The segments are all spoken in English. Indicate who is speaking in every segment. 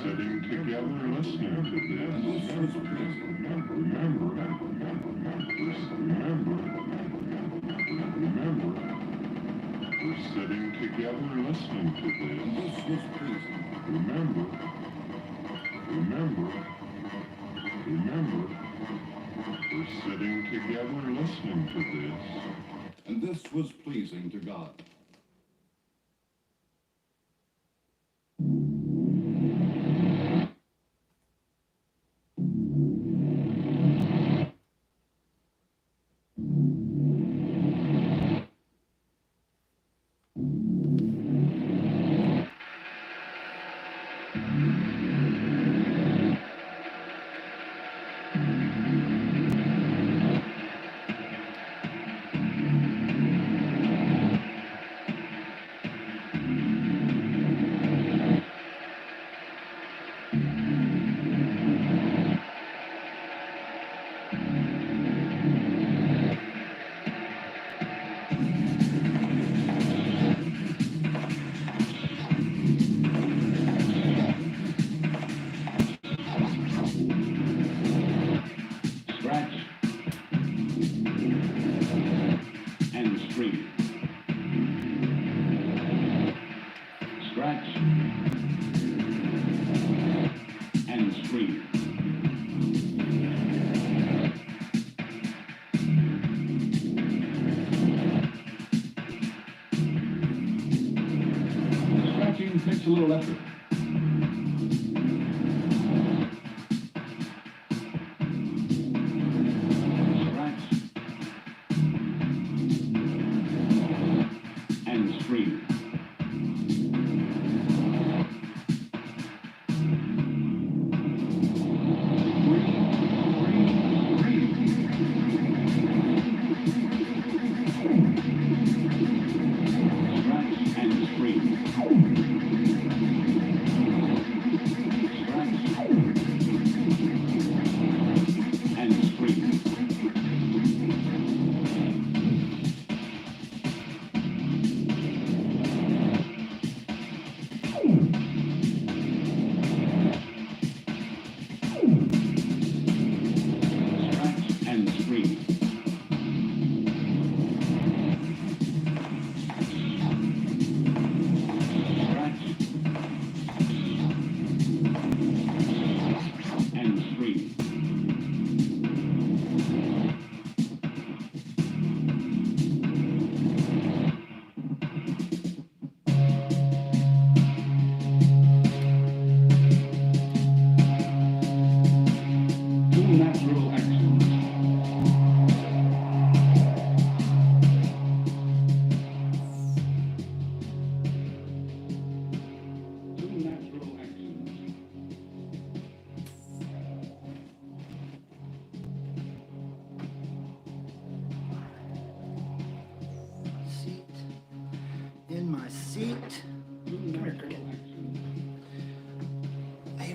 Speaker 1: sitting together listening to this. Remember, we're sitting together listening to this. Remember, we're sitting together listening to this.
Speaker 2: And this was pleasing to God. Takes a little effort. Scratch and scream.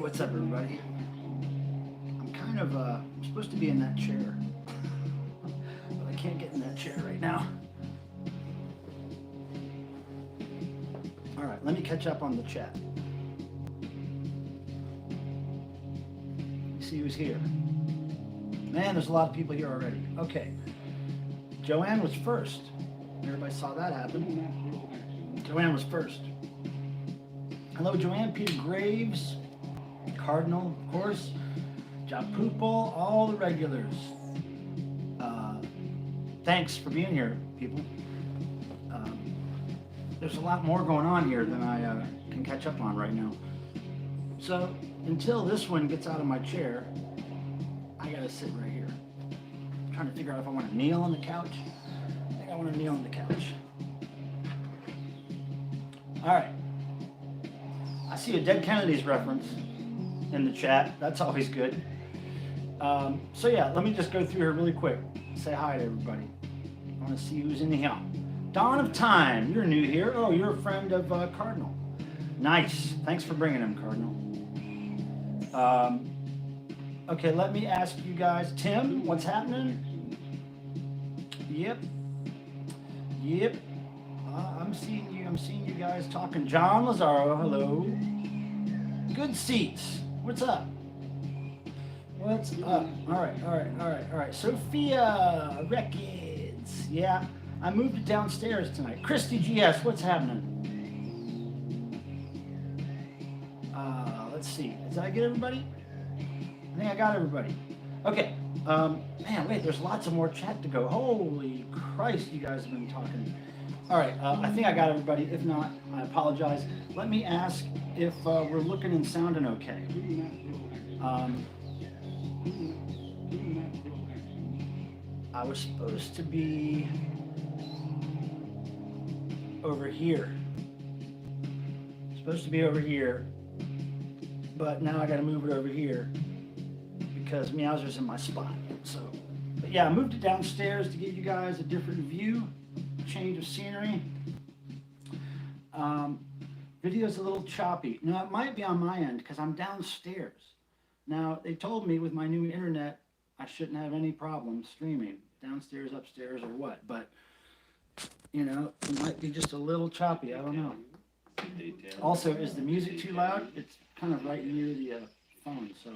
Speaker 3: What's up, everybody? I'm supposed to be in that chair, but I can't get in that chair right now. All right, let me catch up on the chat. See who's here. Man, there's a lot of people here already. Okay, Joanne was first. Everybody saw that happen. Joanne was first. Hello, Joanne. Peter Graves. Cardinal, of course, Japupal, all the regulars. Thanks for being here, people. There's a lot more going on here than I can catch up on right now. So until this one gets out of my chair, I gotta sit right here. I'm trying to figure out if I want to kneel on the couch. I think I want to kneel on the couch. All right. I see a Dead Kennedys reference in the chat. That's always good. So yeah, let me just go through here really quick. Say hi to everybody. I want to see who's in here. Dawn of Time, you're new here. Oh, you're a friend of Cardinal. Nice. Thanks for bringing him, Cardinal. Okay, let me ask you guys. Tim, what's happening? Yep. I'm seeing you I'm seeing you guys talking. John Lazaro, hello. Good seats. What's up? What's up? All right. Sophia Records. Yeah, I moved it downstairs tonight. Christy GS, what's happening? Let's see. Did I get everybody? I think I got everybody. Okay. Man, wait, there's lots of more chat to go. Holy Christ, you guys have been talking. All right, I think I got everybody. If not, I apologize. Let me ask if we're looking and sounding okay. I was supposed to be over here. But now I gotta move it over here because Meowser's in my spot. So, but yeah, I moved it downstairs to give you guys a different view, change of scenery. Video's a little choppy. No, it might be on my end because I'm downstairs. Now, they told me with my new internet, I shouldn't have any problem streaming downstairs, upstairs, or what, but you know, it might be just a little choppy, I don't know. Also, is the music too loud? It's kind of right near the phone, so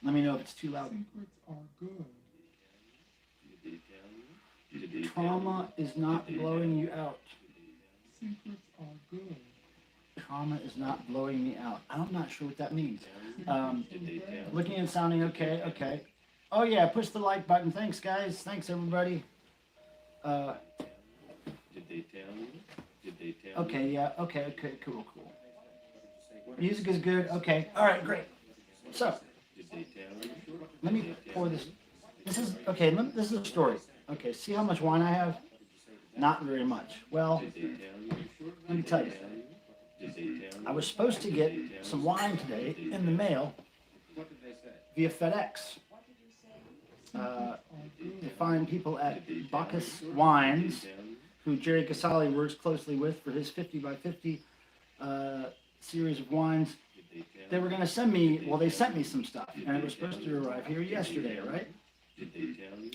Speaker 3: let me know if it's too loud.
Speaker 4: Secrets are good.
Speaker 3: Trauma is not blowing you out.
Speaker 4: Secrets are good.
Speaker 3: Trauma is not blowing me out. I'm not sure what that means. Looking and sounding okay, okay. Oh yeah, push the like button. Thanks guys, thanks everybody. Okay, yeah, okay, cool. Music is good, okay, all right, great. So, let me pour this. This is a story. Okay, see how much wine I have? Not very much. Well, let me tell you. I was supposed to get some wine today in the mail via FedEx. The fine people at Bacchus Wines, who Jerry Casale works closely with for his 50 by 50 series of wines, they were going to send me, well, they sent me some stuff, and it was supposed to arrive here yesterday, right?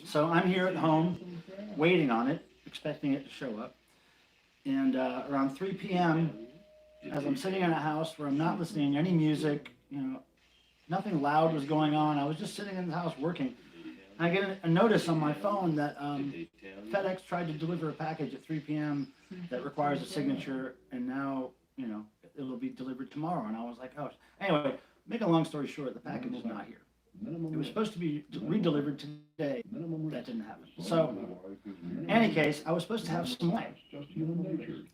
Speaker 3: So I'm here at home, waiting on it, expecting it to show up, and around 3 p.m., as I'm sitting in a house where I'm not listening to any music, you know, nothing loud was going on, I was just sitting in the house working, I get a notice on my phone that FedEx tried to deliver a package at 3 p.m. that requires a signature, and now, you know, it'll be delivered tomorrow. And I was like, oh. Anyway, make a long story short, the package is not here. It was supposed to be redelivered today. That didn't happen. So, in any case, I was supposed to have some wine.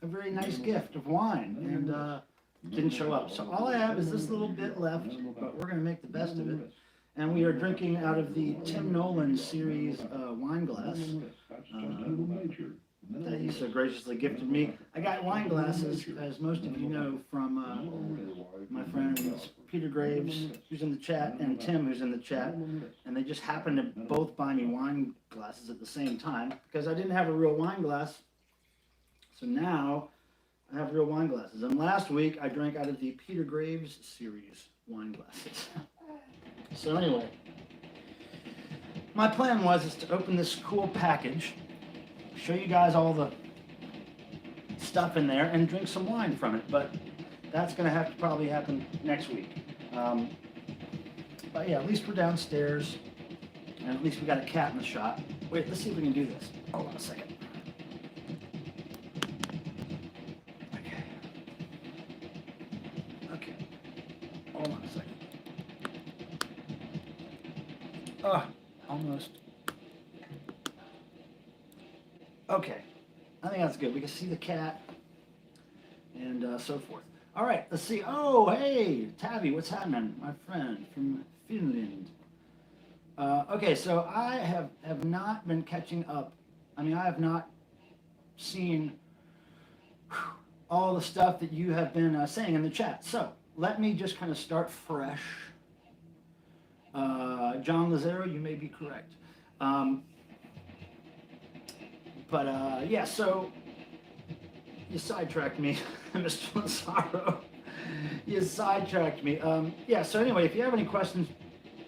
Speaker 3: A very nice gift of wine, and didn't show up. So all I have is this little bit left, but we're going to make the best of it. And we are drinking out of the Tim Nolan series wine glass that he so graciously gifted me. I got wine glasses, as most of you know, from my friends Peter Graves, who's in the chat, and Tim, who's in the chat. And they just happened to both buy me wine glasses at the same time because I didn't have a real wine glass. So now I have real wine glasses. And last week I drank out of the Peter Graves series wine glasses. So anyway, my plan was to open this cool package, show you guys all the stuff in there, and drink some wine from it. But that's going to have to probably happen next week. But yeah, at least we're downstairs, and at least we got a cat in the shot. Wait, let's see if we can do this. Hold on a second. Okay. Hold on a second. Almost. Okay, I think that's good. We can see the cat and so forth. All right, let's see. Oh, hey, Tavi, what's happening? My friend from Finland. Okay, so I have not been catching up. I mean, I have not seen all the stuff that you have been saying in the chat. So let me just kind of start fresh. John Lazaro, you may be correct. Yeah, so you sidetracked me, Mr. Lazaro. You sidetracked me. Yeah, so anyway, if you have any questions,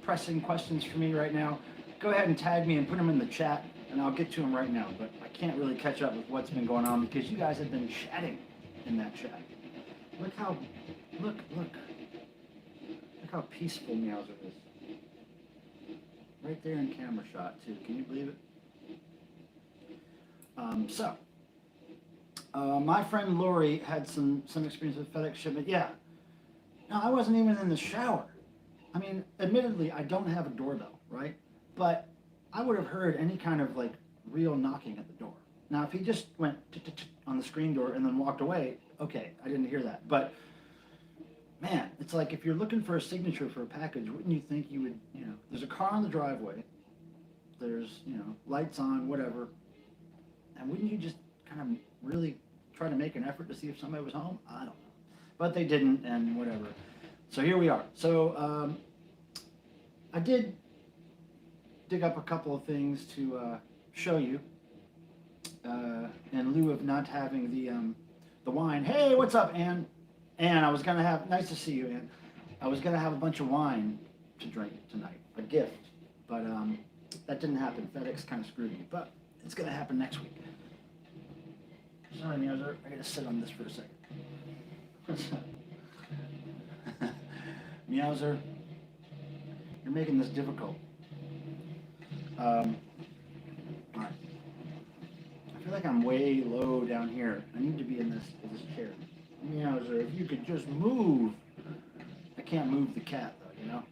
Speaker 3: pressing questions for me right now, go ahead and tag me and put them in the chat, and I'll get to them right now, but I can't really catch up with what's been going on because you guys have been chatting in that chat. Look how peaceful Meowser is. Right there in camera shot too. Can you believe it? My friend Lori had some experience with FedEx shipment. Yeah. No, I wasn't even in the shower. I mean, admittedly, I don't have a doorbell, right? But I would have heard any kind of like real knocking at the door. Now, if he just went on the screen door and then walked away, okay, I didn't hear that. But man, it's like if you're looking for a signature for a package, wouldn't you think you would, there's a car on the driveway, there's, lights on, whatever, and wouldn't you just kind of really try to make an effort to see if somebody was home? I don't know. But they didn't, and whatever. So here we are. So I did dig up a couple of things to show you in lieu of not having the wine. Hey, what's up, Ann? Ann, I was going to have, nice to see you, Ann. I was going to have a bunch of wine to drink tonight, a gift. But that didn't happen. FedEx kind of screwed me. But it's going to happen next week. Sorry, Meowser. I got to sit on this for a second. Meowser, you're making this difficult. All right. I feel like I'm way low down here. I need to be in this chair. Meowser, if you could just move. I can't move the cat, though,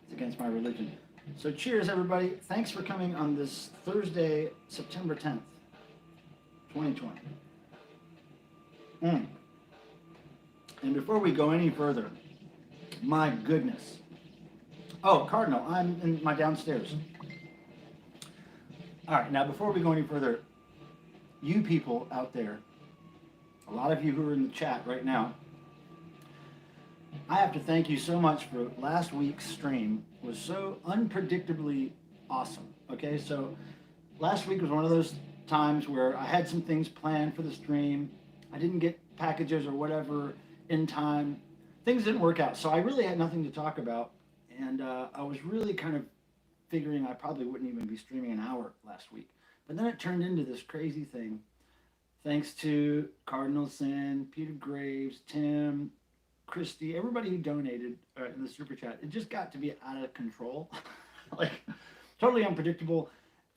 Speaker 3: It's against my religion. So cheers, everybody. Thanks for coming on this Thursday, September 10th, 2020. And before we go any further, my goodness. Oh, Cardinal, I'm in my downstairs. All right, now before we go any further, you people out there, a lot of you who are in the chat right now, I have to thank you so much for last week's stream. It was so unpredictably awesome. Okay, so last week was one of those times where I had some things planned for the stream. I didn't get packages or whatever in time. Things didn't work out, so I really had nothing to talk about. And I was really kind of figuring I probably wouldn't even be streaming an hour last week. But then it turned into this crazy thing. Thanks to Cardinal Sin, Peter Graves, Tim, Christy, everybody who donated in the super chat. It just got to be out of control. Like, totally unpredictable.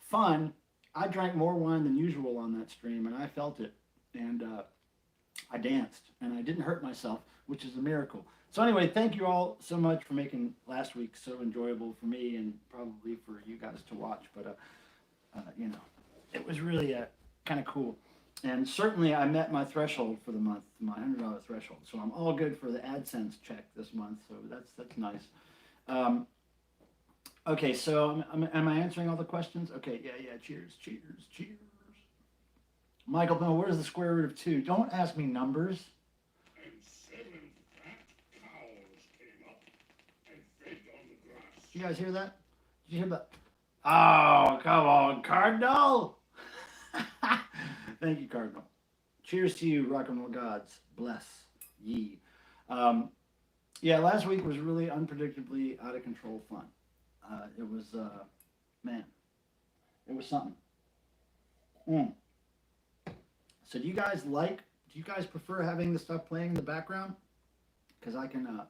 Speaker 3: Fun. I drank more wine than usual on that stream, and I felt it. And I danced, and I didn't hurt myself, which is a miracle. So anyway, thank you all so much for making last week so enjoyable for me and probably for you guys to watch. But, it was really kind of cool. And certainly I met my threshold for the month, my $100 threshold. So I'm all good for the AdSense check this month. So that's nice. Okay, so am I answering all the questions? Okay, yeah. Cheers. Michael, no, what is the square root of 2? Don't ask me numbers.
Speaker 1: And 7 fat cows came up and fed on the grass.
Speaker 3: Did you guys hear that? Did you hear that? Oh, come on, Cardinal. Thank you, Cardinal. Cheers to you, rock and roll gods. Bless ye. Yeah, last week was really unpredictably out of control fun. It was, man, it was something. So do you guys prefer having the stuff playing in the background? Because I can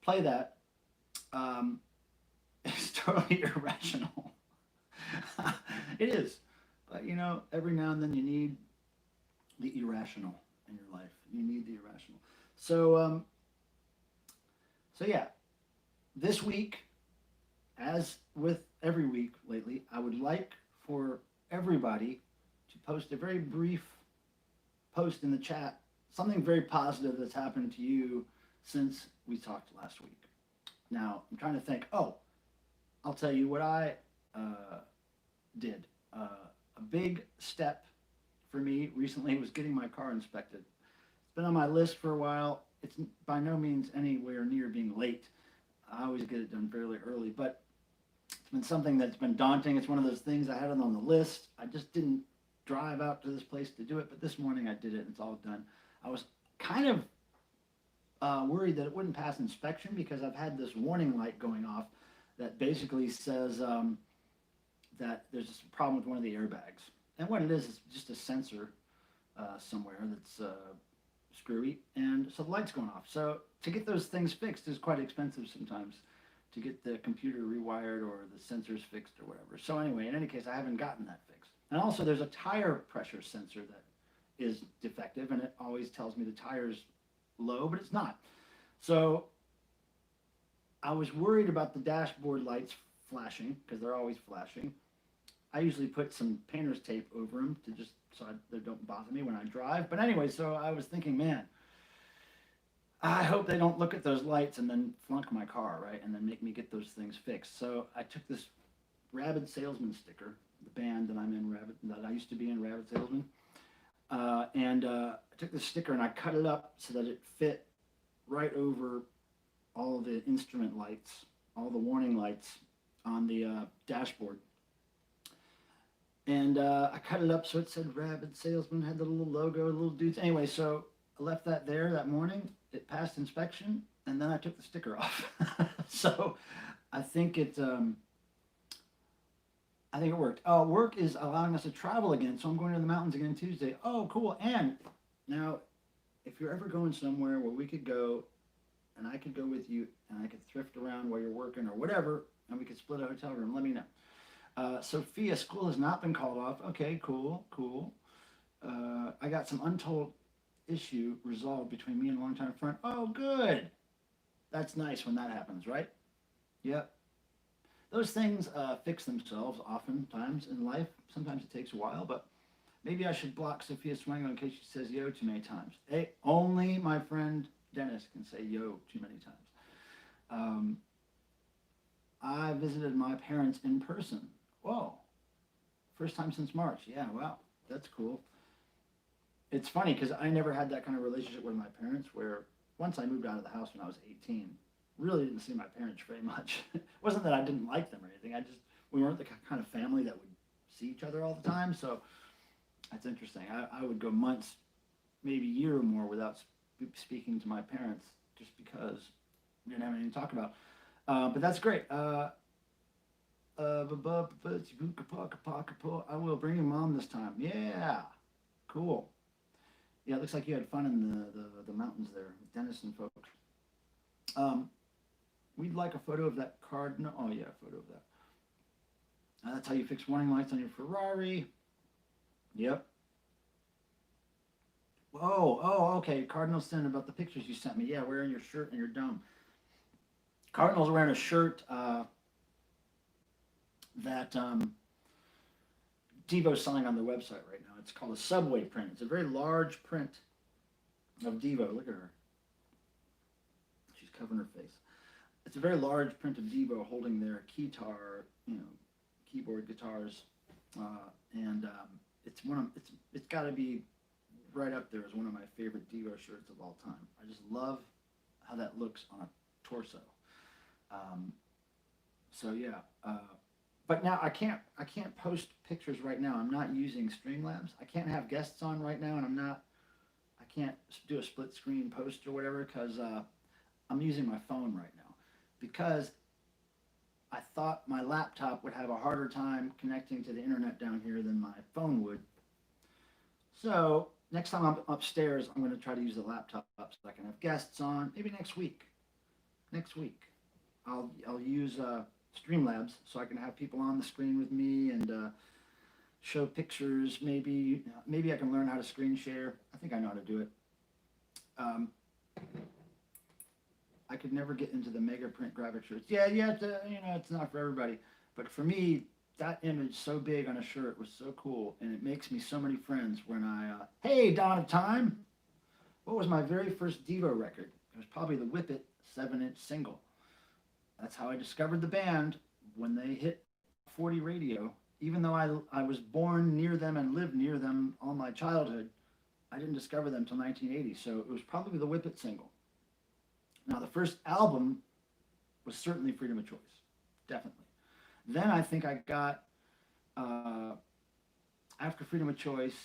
Speaker 3: play that. It's totally irrational. It is. But, every now and then you need the irrational in your life. You need the irrational. So yeah, this week, as with every week lately, I would like for everybody to post a very brief post in the chat, something very positive that's happened to you since we talked last week. Now, I'm trying to think, I'll tell you what I did. A big step for me recently was getting my car inspected. It's been on my list for a while. It's by no means anywhere near being late. I always get it done fairly early, but it's been something that's been daunting. It's one of those things I had it on the list. I just didn't drive out to this place to do it, but this morning I did it and it's all done. I was kind of worried that it wouldn't pass inspection because I've had this warning light going off that basically says that there's just a problem with one of the airbags. And what it is just a sensor somewhere that's screwy, and so the light's going off. So to get those things fixed is quite expensive sometimes, to get the computer rewired or the sensors fixed or whatever. So anyway, in any case, I haven't gotten that fixed. And also there's a tire pressure sensor that is defective, and it always tells me the tire's low, but it's not. So I was worried about the dashboard lights flashing, because they're always flashing. I usually put some painter's tape over them to just so they don't bother me when I drive. But anyway, so I was thinking, man, I hope they don't look at those lights and then flunk my car, right? And then make me get those things fixed. So I took this Rabid Salesman sticker, the band that I'm in, that I used to be in, Rabid Salesman. I took this sticker and I cut it up so that it fit right over all the instrument lights, all the warning lights on the dashboard. And I cut it up so it said Rabid Salesman, had the little logo, little dudes. Anyway, so I left that there that morning. It passed inspection, and then I took the sticker off. So I think it worked. Work is allowing us to travel again, so I'm going to the mountains again Tuesday. Oh, cool. And now, if you're ever going somewhere where we could go, and I could go with you, and I could thrift around while you're working or whatever, and we could split a hotel room, let me know. Sophia, school has not been called off. Okay, cool. I got some untold issue resolved between me and a longtime friend. Oh, good. That's nice when that happens, right? Yep. Those things fix themselves oftentimes in life. Sometimes it takes a while, but maybe I should block Sophia Swango in case she says yo too many times. Hey, only my friend Dennis can say yo too many times. I visited my parents in person. Whoa. First time since March. Yeah, wow. That's cool. It's funny because I never had that kind of relationship with my parents, where once I moved out of the house when I was 18, really didn't see my parents very much. It wasn't that I didn't like them or anything. We weren't the kind of family that would see each other all the time. So that's interesting. I would go months, maybe a year or more without speaking to my parents just because we didn't have anything to talk about. But that's great. I will bring your mom this time. Yeah, cool. Yeah, it looks like you had fun in the mountains there with Dennis and folks. We'd like a photo of that card. No, oh yeah, a photo of that. That's how you fix warning lights on your Ferrari. Yep. Oh, okay. Cardinal sent about the pictures you sent me. Yeah, wearing your shirt and your dome. Cardinal's wearing a shirt that Devo's selling on their website right now. It's called a Subway print. It's a very large print of Devo. Look at her. She's covering her face. It's a very large print of Devo holding their keytar, keyboard guitars, and it's got to be right up there as one of my favorite Devo shirts of all time. I just love how that looks on a torso. So yeah. But now I can't post pictures right now. I'm not using Streamlabs. I can't have guests on right now, and I can't do a split screen post or whatever because I'm using my phone right now, because I thought my laptop would have a harder time connecting to the internet down here than my phone would. So next time I'm upstairs, I'm going to try to use the laptop so I can have guests on. Maybe next week. I'll use Streamlabs so I can have people on the screen with me and show pictures. Maybe I can learn how to screen share. I think I know how to do it. I could never get into the mega print graphic shirts. Yeah, it's not for everybody. But for me, that image so big on a shirt was so cool, and it makes me so many friends when hey, Dawn of Time! What was my very first Devo record? It was probably the Whip It 7-inch single. That's how I discovered the band when they hit 40 radio. Even though I was born near them and lived near them all my childhood, I didn't discover them until 1980, so it was probably the Whip It single. Now, the first album was certainly Freedom of Choice, definitely. Then I think I got, after Freedom of Choice,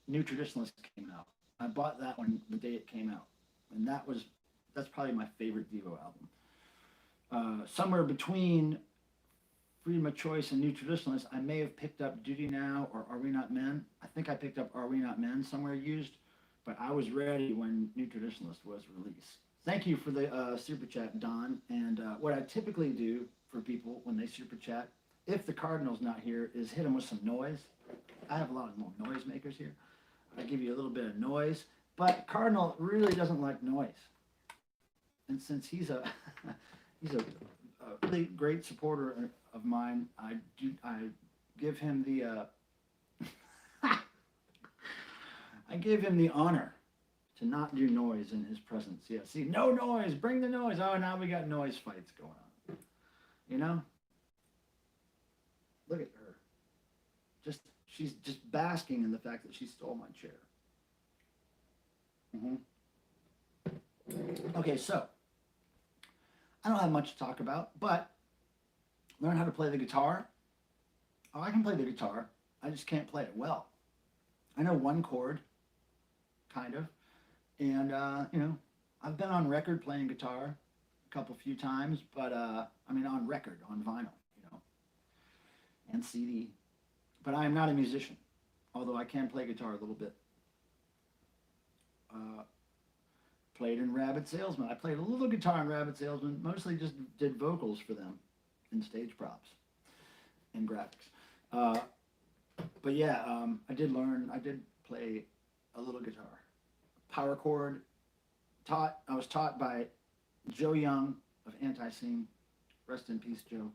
Speaker 3: New Traditionalist came out. I bought that one the day it came out, and that's probably my favorite Devo album. Somewhere between freedom of choice and new traditionalists, I may have picked up Duty Now or Are We Not Men. I think I picked up Are We Not Men somewhere used, but I was ready when New Traditionalist was released. Thank you for the super chat, Don. And what I typically do for people when they super chat, if the Cardinal's not here, is hit them with some noise. I have a lot of more noise makers here. I give you a little bit of noise, but Cardinal really doesn't like noise. And since he's a he's a really great supporter of mine, I give him the I give him the honor to not do noise in his presence. Yeah, see, no noise, bring the noise. Oh, now we got noise fights going on. You know? Look at her. She's just basking in the fact that she stole my chair. Okay, so I don't have much to talk about, but learn how to play the guitar. Oh, I can play the guitar. I just can't play it well. I know one chord, kind of. And, I've been on record playing guitar a few times, but, on record, on vinyl, and CD. But I am not a musician, although I can play guitar a little bit. Played in Rabid Salesman. I played a little guitar in Rabid Salesman, mostly just did vocals for them and stage props and graphics. But yeah, I did play a little guitar. Power chord. I was taught by Joe Young of Anti-Scene. Rest in peace, Joe.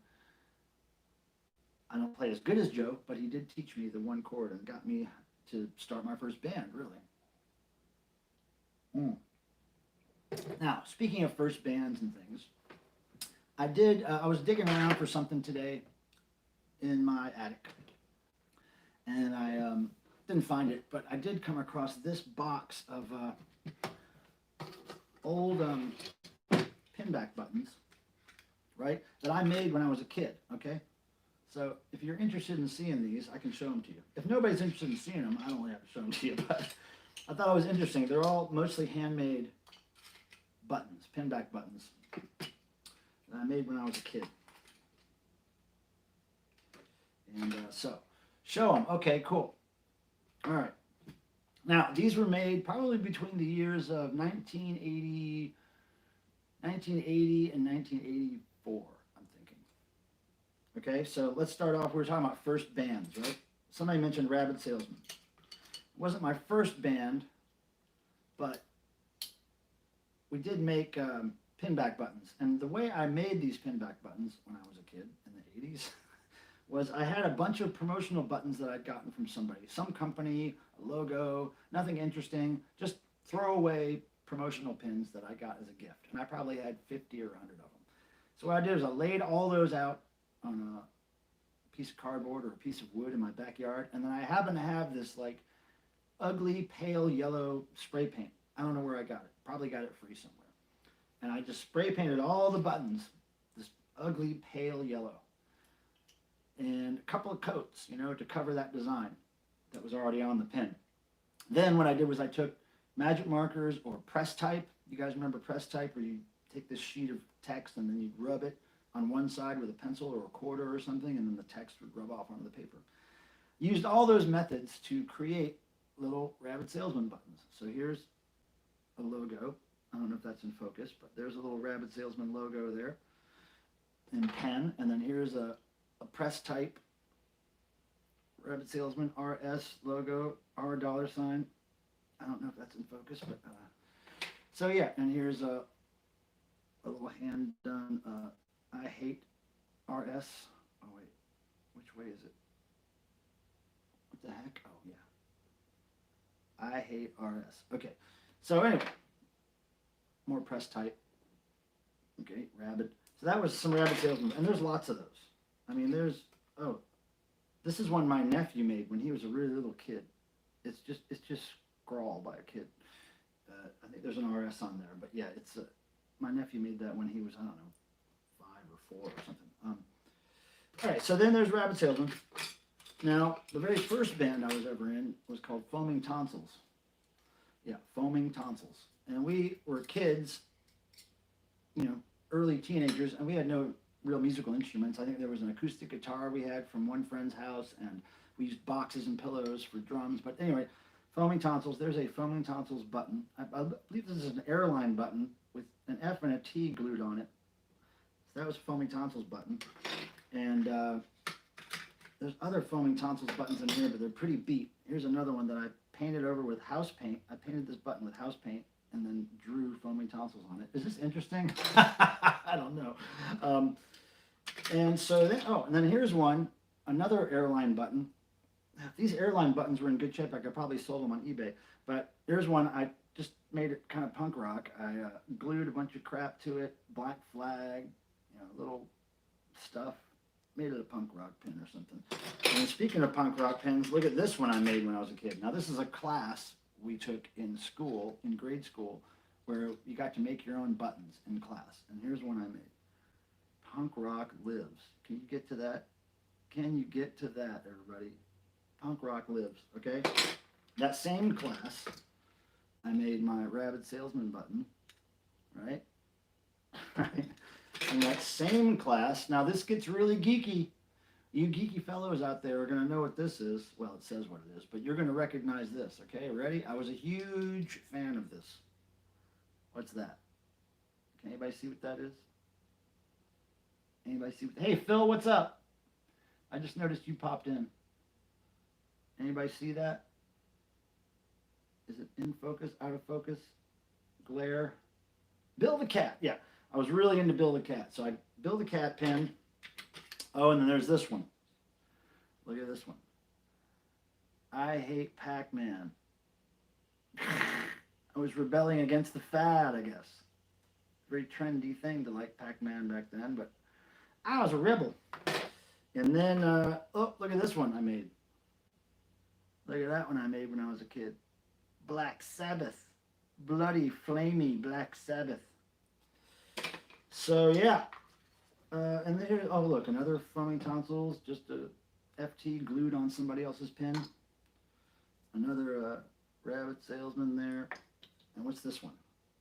Speaker 3: I don't play as good as Joe, but he did teach me the one chord and got me to start my first band, really. Now, speaking of first bands and things, I was digging around for something today in my attic, and I didn't find it, but I did come across this box of old pinback buttons, right, that I made when I was a kid, okay? So if you're interested in seeing these, I can show them to you. If nobody's interested in seeing them, I don't really have to show them to you, but I thought it was interesting. They're all mostly handmade buttons, pinback buttons, that I made when I was a kid. And so, show them. Okay, cool. All right. Now, these were made probably between the years of 1980 and 1984, I'm thinking. Okay, so let's start off. We were talking about first bands, right? Somebody mentioned Rabid Salesman. It wasn't my first band, but we did make pinback buttons. And the way I made these pinback buttons when I was a kid in the 80s was I had a bunch of promotional buttons that I'd gotten from somebody, some company, a logo, nothing interesting, just throwaway promotional pins that I got as a gift. And I probably had 50 or 100 of them. So what I did is I laid all those out on a piece of cardboard or a piece of wood in my backyard. And then I happened to have this like ugly pale yellow spray paint. I don't know where I got it. Probably got it free somewhere. And I just spray painted all the buttons, this ugly pale yellow. And a couple of coats, to cover that design that was already on the pin. Then what I did was I took magic markers or press type. You guys remember press type, where you take this sheet of text and then you'd rub it on one side with a pencil or a quarter or something, and then the text would rub off onto the paper. Used all those methods to create little Rabid Salesman buttons. So here's a logo. I don't know if that's in focus, but there's a little Rabid Salesman logo there in pen. And then here's a press type Rabid Salesman RS logo, R $sign. I don't know if that's in focus, but so yeah. And here's a little hand done I hate RS. Oh wait, which way is it? What the heck? Oh yeah, I hate RS. Okay, so anyway, more press type. Okay, Rabid. So that was some Rabid Salesman, and there's lots of those. I mean, this is one my nephew made when he was a really little kid. It's just scrawl by a kid. I think there's an RS on there, but yeah, it's my nephew made that when he was, I don't know, 5 or 4 or something. All right, so then there's Rabid Salesman. Now, the very first band I was ever in was called Foaming Tonsils. Yeah, Foaming Tonsils. And we were kids, early teenagers, and we had no real musical instruments. I think there was an acoustic guitar we had from one friend's house, and we used boxes and pillows for drums. But anyway, foaming tonsils. There's a foaming tonsils button. I believe this is an airline button with an F and a T glued on it. So that was a foaming tonsils button. And there's other foaming tonsils buttons in here, but they're pretty beat. Here's another one that I painted over with house paint. I painted this button with house paint and then drew foaming tonsils on it. Is this interesting? I don't know. And so then, and then here's one, another airline button. If these airline buttons were in good shape, I could probably sold them on eBay. But here's one, I just made it kind of punk rock. I glued a bunch of crap to it, black flag, little stuff. Made it a punk rock pin or something. And speaking of punk rock pins, look at this one I made when I was a kid. Now this is a class we took in school, in grade school, where you got to make your own buttons in class. And here's one I made. Punk rock lives. Can you get to that? Can you get to that, everybody? Punk rock lives, okay? That same class, I made my Rabid Salesman button, right? Right. In that same class, now this gets really geeky. You geeky fellows out there are going to know what this is. Well, it says what it is, but you're going to recognize this, okay? Ready? I was a huge fan of this. What's that? Can anybody see what that is? Anybody see what... Hey, Phil, what's up? I just noticed you popped in. Anybody see that? Is it in focus, out of focus? Glare? Bill the Cat, yeah. I was really into Bill the Cat. So I Bill the Cat pin. Oh, and then there's this one. Look at this one. I hate Pac-Man. I was rebelling against the fad, I guess. Very trendy thing to like Pac-Man back then, but I was a rebel. And then, look at this one I made. Look at that one I made when I was a kid. Black Sabbath. Bloody, flamey Black Sabbath. So yeah, and then here, oh look, another foaming tonsils, just a FT glued on somebody else's pin. Another Rabbit Salesman there. And what's this one?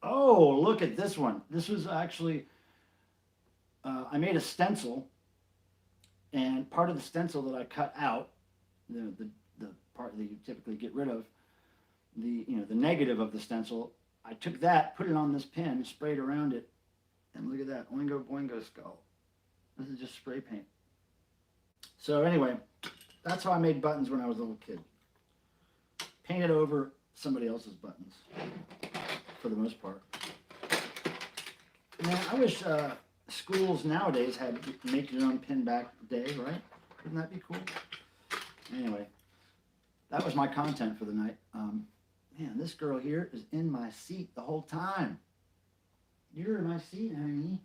Speaker 3: Oh, look at this one. This was actually, I made a stencil, and part of the stencil that I cut out, the part that you typically get rid of, the negative of the stencil, I took that, put it on this pin, sprayed around it. And look at that, Oingo Boingo skull. This is just spray paint. So anyway, that's how I made buttons when I was a little kid. Painted over somebody else's buttons, for the most part. Man, I wish schools nowadays had make your own pin back day, right? Wouldn't that be cool? Anyway, that was my content for the night. Man, this girl here is in my seat the whole time. You're in my seat, honey.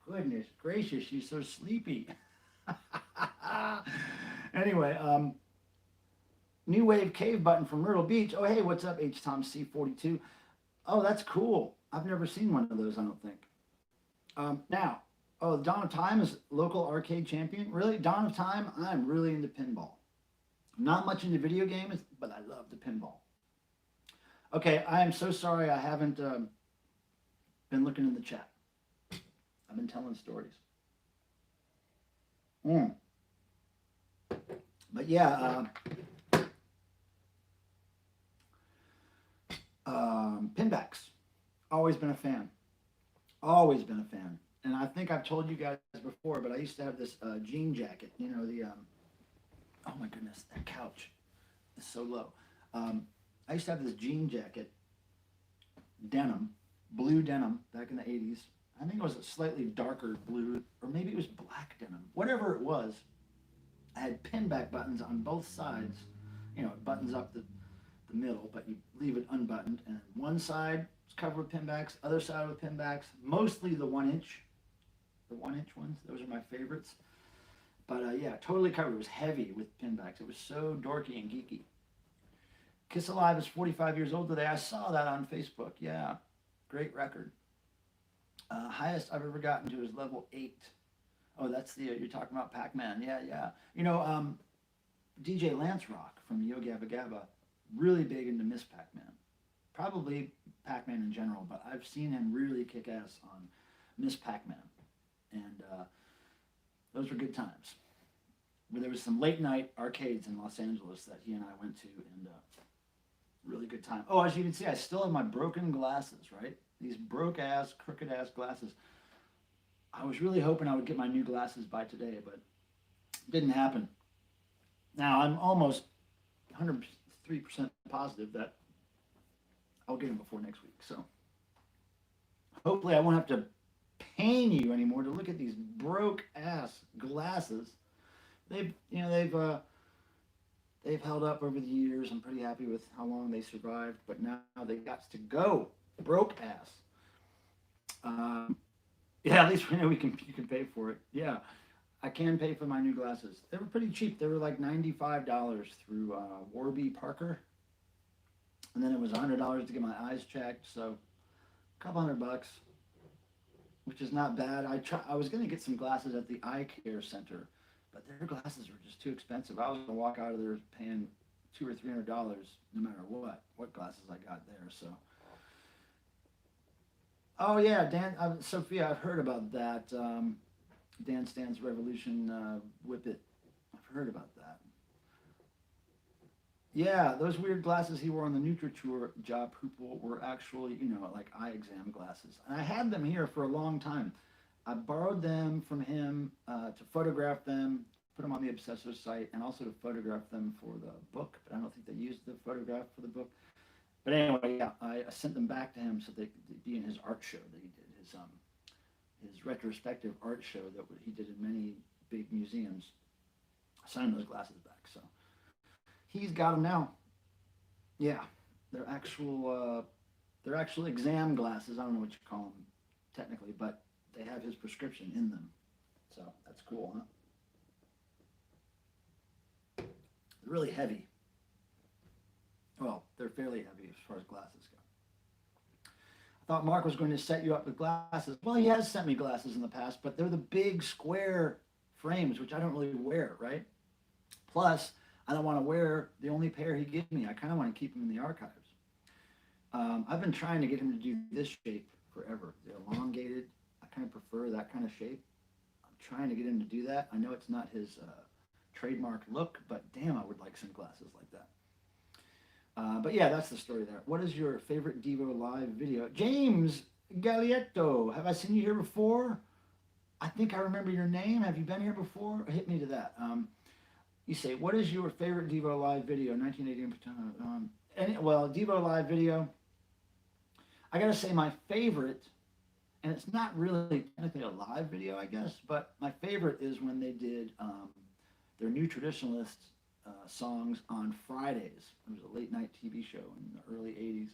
Speaker 3: Goodness gracious, she's so sleepy. Anyway, New Wave Cave button from Myrtle Beach. Oh, hey, what's up, H. Tom C42? Oh, that's cool. I've never seen one of those, I don't think. Now, Dawn of Time is local arcade champion. Really? Dawn of Time? I'm really into pinball. Not much into video games, but I love the pinball. Okay, I am so sorry I haven't been looking in the chat. I've been telling stories. But yeah, pinbacks. Always been a fan. Always been a fan. And I think I've told you guys before, but I used to have this jean jacket. You know, the, oh my goodness, that couch is so low. I used to have this jean jacket, denim, blue denim, back in the 80s. I think it was a slightly darker blue, or maybe it was black denim. Whatever it was, I had pinback buttons on both sides. You know, it buttons up the middle, but you leave it unbuttoned. And one side was covered with pinbacks, other side with pinbacks, mostly the 1-inch. The 1-inch ones, those are my favorites. But yeah, totally covered. It was heavy with pinbacks. It was so dorky and geeky. Kiss Alive is 45 years old today. I saw that on Facebook. Yeah, great record. Highest I've ever gotten to is level 8. Oh, that's the, you're talking about Pac-Man. Yeah, yeah. You know, DJ Lance Rock from Yo Gabba Gabba, really big into Miss Pac-Man. Probably Pac-Man in general, but I've seen him really kick ass on Miss Pac-Man. and those were good times. Where there was some late night arcades in Los Angeles that he and I went to, and really good time. Oh, as you can see, I still have my broken glasses, right? These broke ass, crooked ass glasses. I was really hoping I would get my new glasses by today, but it didn't happen. Now I'm almost 103% positive that I'll get them before next week. So hopefully I won't have to pain you anymore to look at these broke ass glasses. They've held up over the years. I'm pretty happy with how long they survived, but now they got to go. Broke ass. Yeah, at least we know you can pay for it. Yeah, I can pay for my new glasses. They were pretty cheap. They were like $95 through Warby Parker, and then it was $100 to get my eyes checked. So a couple $100, which is not bad. I was gonna get some glasses at the eye care center, but their glasses were just too expensive. I was gonna walk out of there paying $200 or $300 no matter what glasses I got there. So. Oh yeah, Dan, Sophia, I've heard about that. Dan Stan's Revolution Whippet. I've heard about that. Yeah, those weird glasses he wore on the Nutritour job people were actually, like eye exam glasses. And I had them here for a long time. I borrowed them from him to photograph them, put them on the Obsessor site, and also to photograph them for the book. But I don't think they used the photograph for the book. But anyway, yeah, I sent them back to him so they could be in his art show that he did, his retrospective art show that he did in many big museums. I sent him those glasses back, so he's got them now. Yeah, they're actual exam glasses. I don't know what you call them technically, but they have his prescription in them, so that's cool, huh? They're really heavy. Well, they're fairly heavy as far as glasses go. I thought Mark was going to set you up with glasses. Well, he has sent me glasses in the past, but they're the big square frames, which I don't really wear, right? Plus, I don't want to wear the only pair he gives me. I kind of want to keep them in the archives. I've been trying to get him to do this shape forever. They're elongated. I kind of prefer that kind of shape. I'm trying to get him to do that. I know it's not his trademark look, but damn, I would like some glasses like that. But yeah, that's the story there. What is your favorite Devo live video? James Gallietto, have I seen you here before? I think I remember your name. Have you been here before? Hit me to that. You say, what is your favorite Devo live video? 1980. Well, Devo live video. I gotta say my favorite, and it's not really technically a live video, I guess, but my favorite is when they did their New Traditionalist songs on Fridays. It was a late night TV show in the early 80s.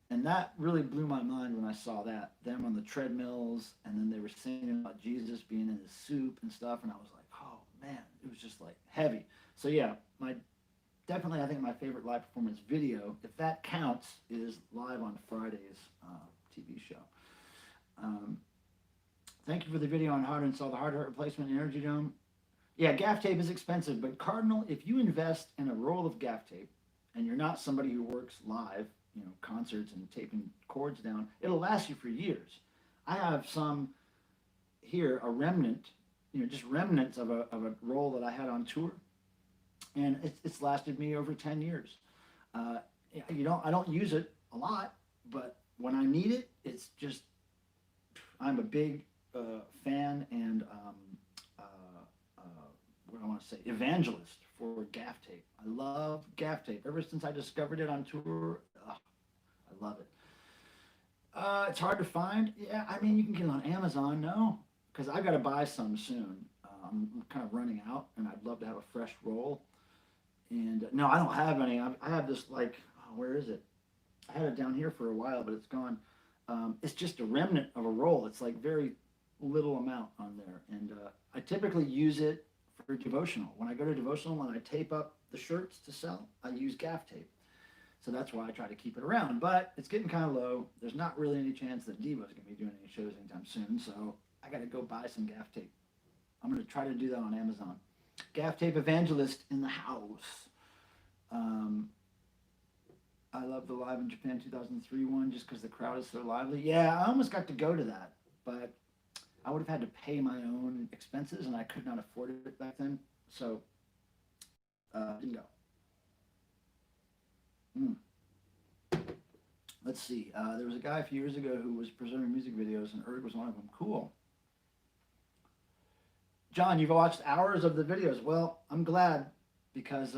Speaker 3: And that really blew my mind when I saw that. Them on the treadmills, and then they were singing about Jesus being in his soup and stuff, and I was like, oh man, it was just like heavy. So yeah, I think my favorite live performance video, if that counts, is live on Friday's TV show. Thank you for the video on how to install the hard hat replacement Energy Dome. Yeah, gaff tape is expensive, but Cardinal, if you invest in a roll of gaff tape, and you're not somebody who works live, concerts and taping chords down, it'll last you for years. I have some here, a remnant, just remnants of a roll that I had on tour, and it's lasted me over 10 years. I don't use it a lot, but when I need it, it's just, I'm a big fan and what I want to say, evangelist for gaff tape. I love gaff tape. Ever since I discovered it on tour, I love it. It's hard to find. Yeah, I mean, you can get it on Amazon, no? Because I got to buy some soon. I'm kind of running out, and I'd love to have a fresh roll. And no, I don't have any. I have this, where is it? I had it down here for a while, but it's gone. It's just a remnant of a roll. It's like very little amount on there. And I typically use it for devotional. When I go to devotional, when I tape up the shirts to sell, I use gaff tape. So that's why I try to keep it around. But it's getting kind of low. There's not really any chance that Devo's going to be doing any shows anytime soon. So I got to go buy some gaff tape. I'm going to try to do that on Amazon. Gaff tape evangelist in the house. I love the Live in Japan 2003 one just because the crowd is so lively. Yeah, I almost got to go to that, but I would have had to pay my own expenses, and I could not afford it back then. So, didn't go. Let's see. There was a guy a few years ago who was presenting music videos, and Erg was one of them. Cool. John, you've watched hours of the videos. Well, I'm glad, because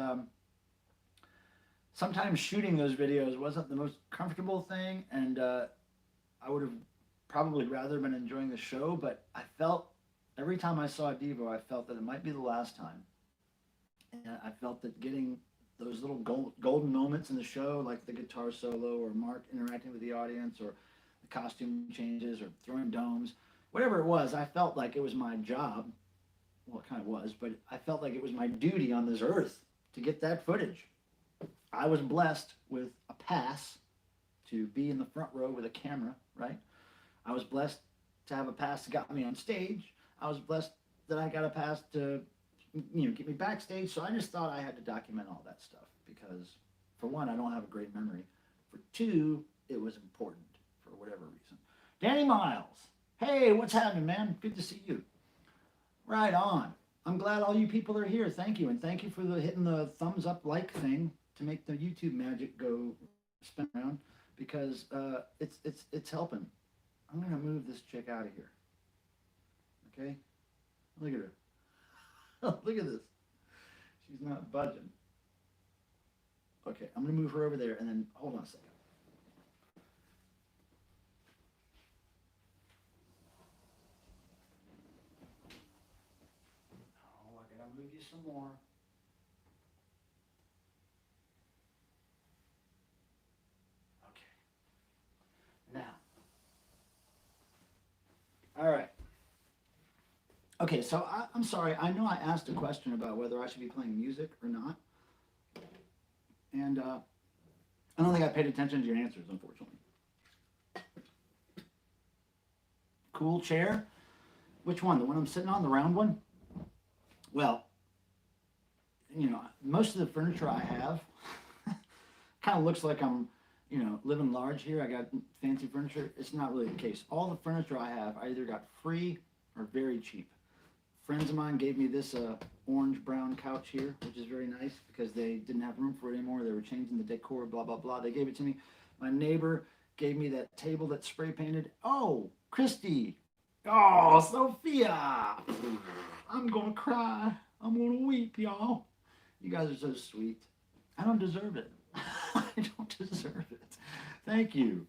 Speaker 3: sometimes shooting those videos wasn't the most comfortable thing, and I would have probably rather been enjoying the show, but I felt every time I saw Devo, I felt that it might be the last time. And I felt that getting those little golden moments in the show, like the guitar solo or Mark interacting with the audience or the costume changes or throwing domes, whatever it was, I felt like it was my job. Well, it kind of was, but I felt like it was my duty on this earth to get that footage. I was blessed with a pass to be in the front row with a camera, right? I was blessed to have a pass that got me on stage. I was blessed that I got a pass to, get me backstage. So I just thought I had to document all that stuff because, for one, I don't have a great memory. For two, it was important for whatever reason. Danny Miles, hey, what's happening, man? Good to see you. Right on. I'm glad all you people are here. Thank you, and thank you for hitting the thumbs up like thing to make the YouTube magic go spin around, because it's helping. I'm gonna move this chick out of here. Okay, look at her. Look at this. She's not budging. Okay, I'm gonna move her over there, and then hold on a second. Oh, I gotta move you some more. Okay. Now. All right. Okay, so I'm sorry. I know I asked a question about whether I should be playing music or not. And I don't think I paid attention to your answers, unfortunately. Cool chair? Which one? The one I'm sitting on, the round one? Well, most of the furniture I have kind of looks like I'm, living large here. I got fancy furniture. It's not really the case. All the furniture I have, I either got free or very cheap. Friends of mine gave me this orange-brown couch here, which is very nice because they didn't have room for it anymore. They were changing the decor, blah, blah, blah. They gave it to me. My neighbor gave me that table that's spray-painted. Oh, Christy. Oh, Sophia. I'm going to cry. I'm going to weep, y'all. You guys are so sweet. I don't deserve it. I don't deserve it. Thank you.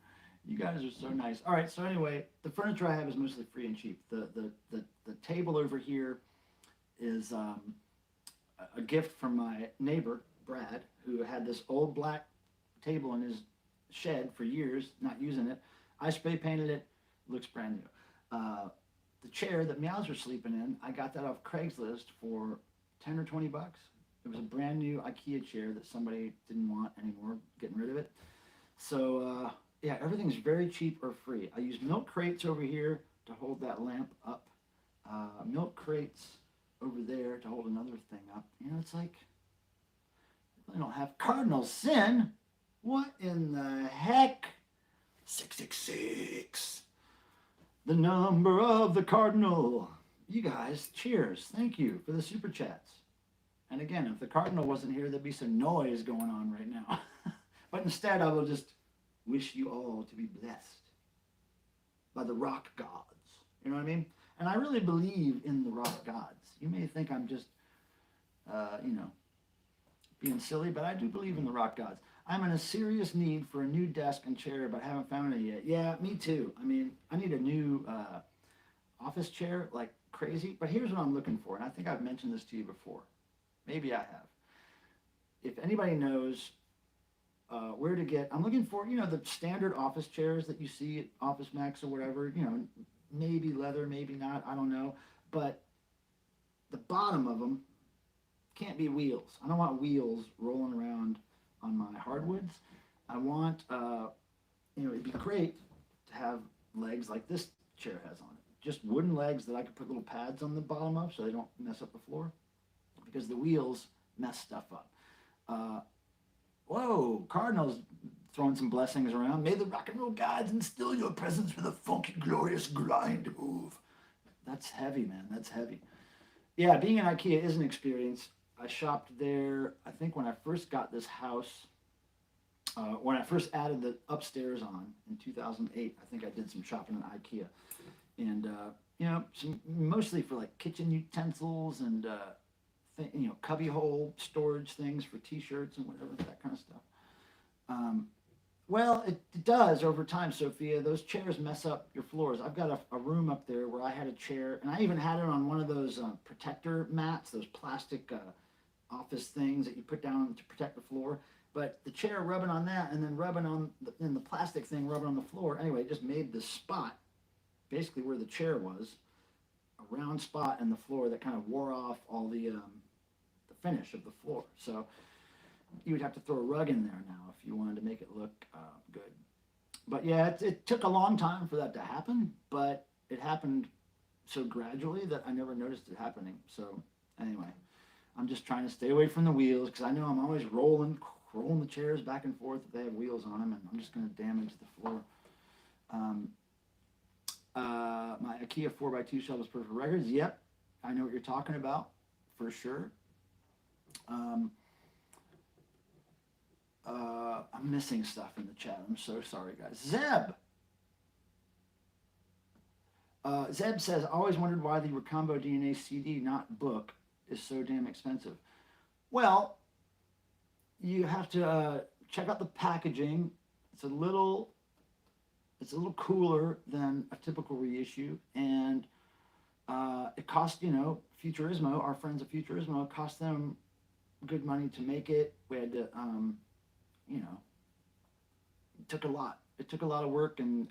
Speaker 3: You guys are so nice. All right, so anyway, the furniture I have is mostly free and cheap. The table over here is a gift from my neighbor, Brad, who had this old black table in his shed for years, not using it. I spray painted it, looks brand new. The chair that Meows are sleeping in, I got that off Craigslist for 10 or 20 bucks. It was a brand new IKEA chair that somebody didn't want anymore, getting rid of it. So, yeah, everything's very cheap or free. I use milk crates over here to hold that lamp up. Milk crates over there to hold another thing up. It's like, I don't have cardinal sin. What in the heck? 666. The number of the cardinal. You guys, cheers. Thank you for the super chats. And again, if the cardinal wasn't here, there'd be some noise going on right now. But instead, I will just wish you all to be blessed by the rock gods. You know what I mean? And I really believe in the rock gods. You may think I'm just, being silly, but I do believe in the rock gods. I'm in a serious need for a new desk and chair, but haven't found it yet. Yeah, me too. I mean, I need a new office chair like crazy. But here's what I'm looking for, and I think I've mentioned this to you before. Maybe I have. If anybody knows where to get, I'm looking for, the standard office chairs that you see at Office Max or whatever, maybe leather, maybe not, I don't know. But the bottom of them can't be wheels. I don't want wheels rolling around on my hardwoods. I want, it'd be great to have legs like this chair has on it. Just wooden legs that I could put little pads on the bottom of so they don't mess up the floor. Because the wheels mess stuff up. Whoa, Cardinals throwing some blessings around. May the rock and roll gods instill your presence with a funky, glorious grind move. That's heavy, man. That's heavy. Yeah, being in IKEA is an experience. I shopped there, I think when I first got this house, when I first added the upstairs on in 2008, I think I did some shopping in IKEA. And, mostly for like kitchen utensils and, cubbyhole storage things for t-shirts and whatever, that kind of stuff. Well, it does over time, Sophia. Those chairs mess up your floors. I've got a room up there where I had a chair, and I even had it on one of those protector mats, those plastic office things that you put down to protect the floor. But the chair rubbing on that and then rubbing on the plastic thing rubbing on the floor, anyway, it just made the spot, basically where the chair was, a round spot in the floor that kind of wore off all the finish of the floor. So you would have to throw a rug in there now if you wanted to make it look good. But yeah, it took a long time for that to happen, but it happened so gradually that I never noticed it happening. So anyway, I'm just trying to stay away from the wheels because I know I'm always rolling the chairs back and forth if they have wheels on them, and I'm just going to damage the floor. My IKEA 4x2 shelf is perfect for records. Yep, I know what you're talking about for sure. I'm missing stuff in the chat. I'm so sorry, guys. Zeb says, I always wondered why the Recombo DNA CD, not book, is so damn expensive. Well, you have to check out the packaging. It's a little cooler than a typical reissue, and it cost, Futurismo, our friends at Futurismo, it cost them good money to make it. We had to, it took a lot. It took a lot of work and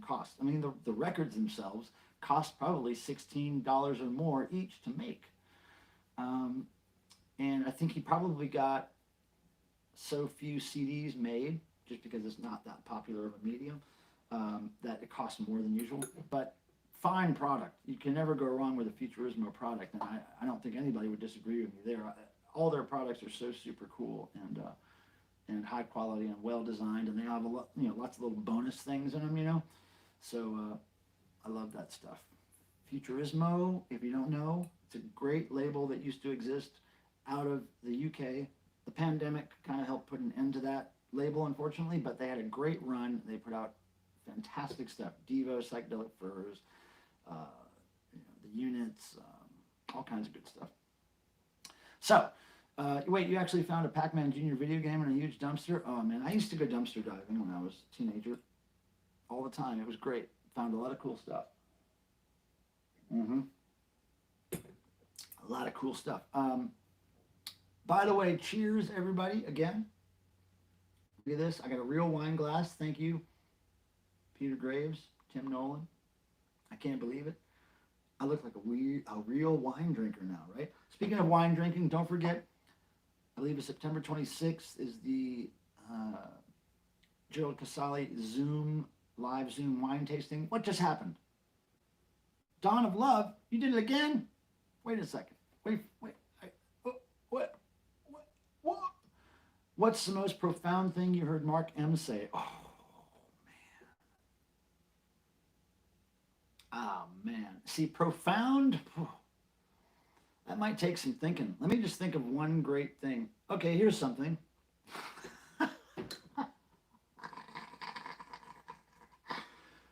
Speaker 3: cost. I mean, the records themselves cost probably $16 or more each to make. And I think he probably got so few CDs made, just because it's not that popular of a medium, that it costs more than usual. But fine product. You can never go wrong with a Futurismo product, and I don't think anybody would disagree with me there. All their products are so super cool and high quality and well designed, and they have lots of little bonus things in them, So I love that stuff. Futurismo, if you don't know, it's a great label that used to exist out of the UK. The pandemic kind of helped put an end to that label, unfortunately, but they had a great run. They put out fantastic stuff. Devo, Psychedelic Furs, the units, all kinds of good stuff. So, wait, you actually found a Pac-Man Jr. video game in a huge dumpster? Oh, man, I used to go dumpster diving when I was a teenager. All the time. It was great. Found a lot of cool stuff. A lot of cool stuff. By the way, cheers, everybody, again. Look at this. I got a real wine glass. Thank you, Peter Graves, Tim Nolan. I can't believe it. I look like a real wine drinker now, right? Speaking of wine drinking, don't forget, I believe it's September 26th is the Gerald Casale live Zoom wine tasting. What just happened? Dawn of Love? You did it again? Wait a second. Wait. What? What's the most profound thing you heard Mark M say? Oh, man. See, profound? That might take some thinking. Let me just think of one great thing. Okay, here's something.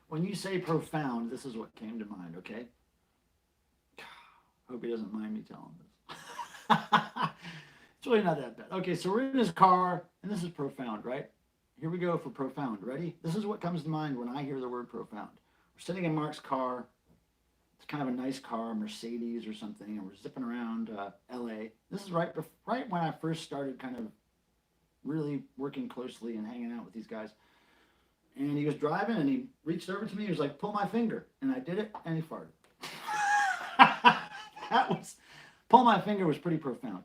Speaker 3: When you say profound, this is what came to mind, okay? Hope he doesn't mind me telling this. It's really not that bad. Okay, so we're in his car, and this is profound, right? Here we go for profound. Ready? This is what comes to mind when I hear the word profound. We're sitting in Mark's car. It's kind of a nice car, Mercedes or something, and we're zipping around LA. This is right when I first started kind of really working closely and hanging out with these guys. And he was driving, and he reached over to me. He was like, pull my finger. And I did it, and he farted. Pull my finger was pretty profound.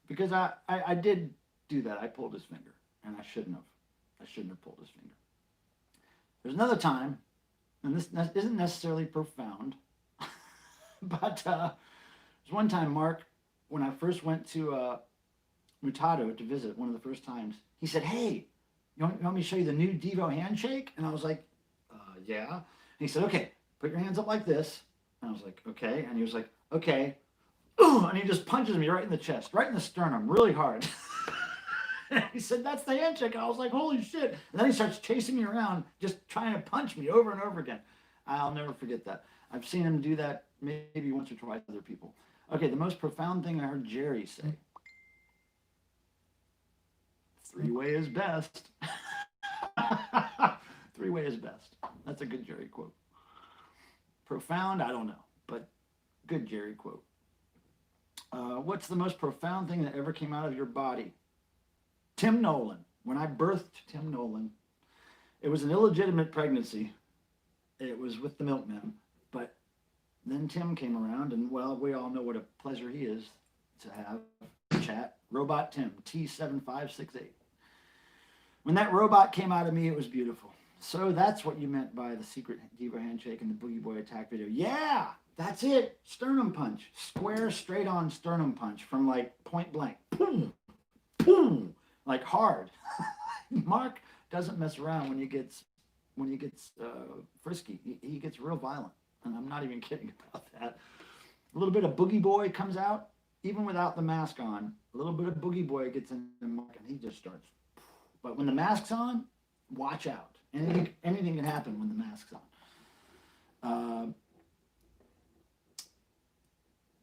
Speaker 3: Because I did do that. I pulled his finger, and I shouldn't have. I shouldn't have pulled his finger. There's another time, and this isn't necessarily profound, but there's one time, Mark, when I first went to Mutado to visit, one of the first times, he said, hey, you want me to show you the new Devo handshake? And I was like, yeah. And he said, okay, put your hands up like this, And I was like, okay. And he was like, okay. Ooh, and he just punches me right in the chest, right in the sternum, really hard. And he said, that's the handshake. And I was like, holy shit. And then he starts chasing me around, just trying to punch me over and over again. I'll never forget that. I've seen him do that maybe once or twice with other people. Okay, the most profound thing I heard Jerry say. Three-way is best. Three-way is best. That's a good Jerry quote. Profound, I don't know, but good Jerry quote. What's the most profound thing that ever came out of your body? Tim Nolan. When I birthed Tim Nolan, it was an illegitimate pregnancy. It was with the milkman. But then Tim came around, and well, we all know what a pleasure he is to have chat. Robot Tim, T7568. When that robot came out of me, it was beautiful. So that's what you meant by the secret diva handshake and the Boogie Boy attack video. Yeah, that's it. Sternum punch. Square, straight on sternum punch from like point blank. Boom, boom, like hard. Mark doesn't mess around when he gets frisky. He gets real violent, and I'm not even kidding about that. A little bit of Boogie Boy comes out, even without the mask on. A little bit of Boogie Boy gets in Mark, and he just starts. But when the mask's on, watch out. Anything can happen when the mask's on.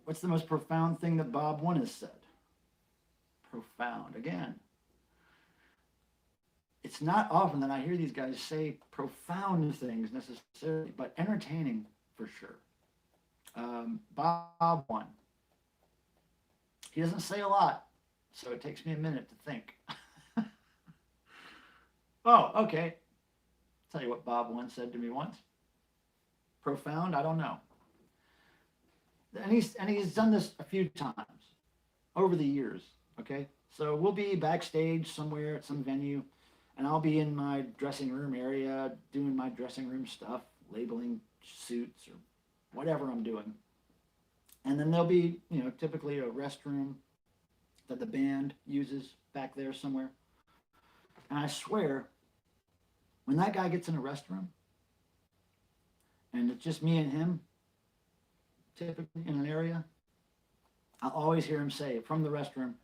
Speaker 3: What's the most profound thing that Bob One has said? Profound. Again, it's not often that I hear these guys say profound things necessarily, but entertaining for sure. Bob One. He doesn't say a lot, so it takes me a minute to think. Oh, okay. Tell you what Bob One said to me once. Profound, I don't know. And he's done this a few times over the years. Okay, so we'll be backstage somewhere at some venue, and I'll be in my dressing room area doing my dressing room stuff, labeling suits or whatever I'm doing. And then there'll be, typically a restroom that the band uses back there somewhere. And I swear, when that guy gets in a restroom, and it's just me and him, typically in an area, I'll always hear him say from the restroom,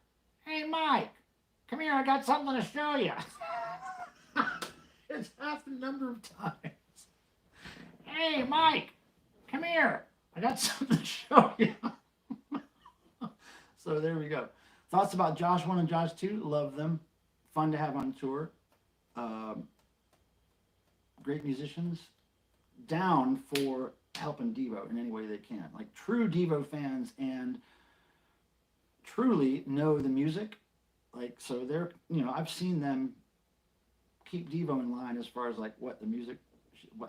Speaker 3: "Hey, Mike, come here, I got something to show you." It's half the number of times. "Hey, Mike, come here, I got something to show you." So there we go. Thoughts about Josh 1 and Josh 2? Love them. Fun to have on tour. Great musicians. Down for helping Devo in any way they can. Like true Devo fans and truly know the music. Like, so they're, I've seen them keep Devo in line as far as like what the music,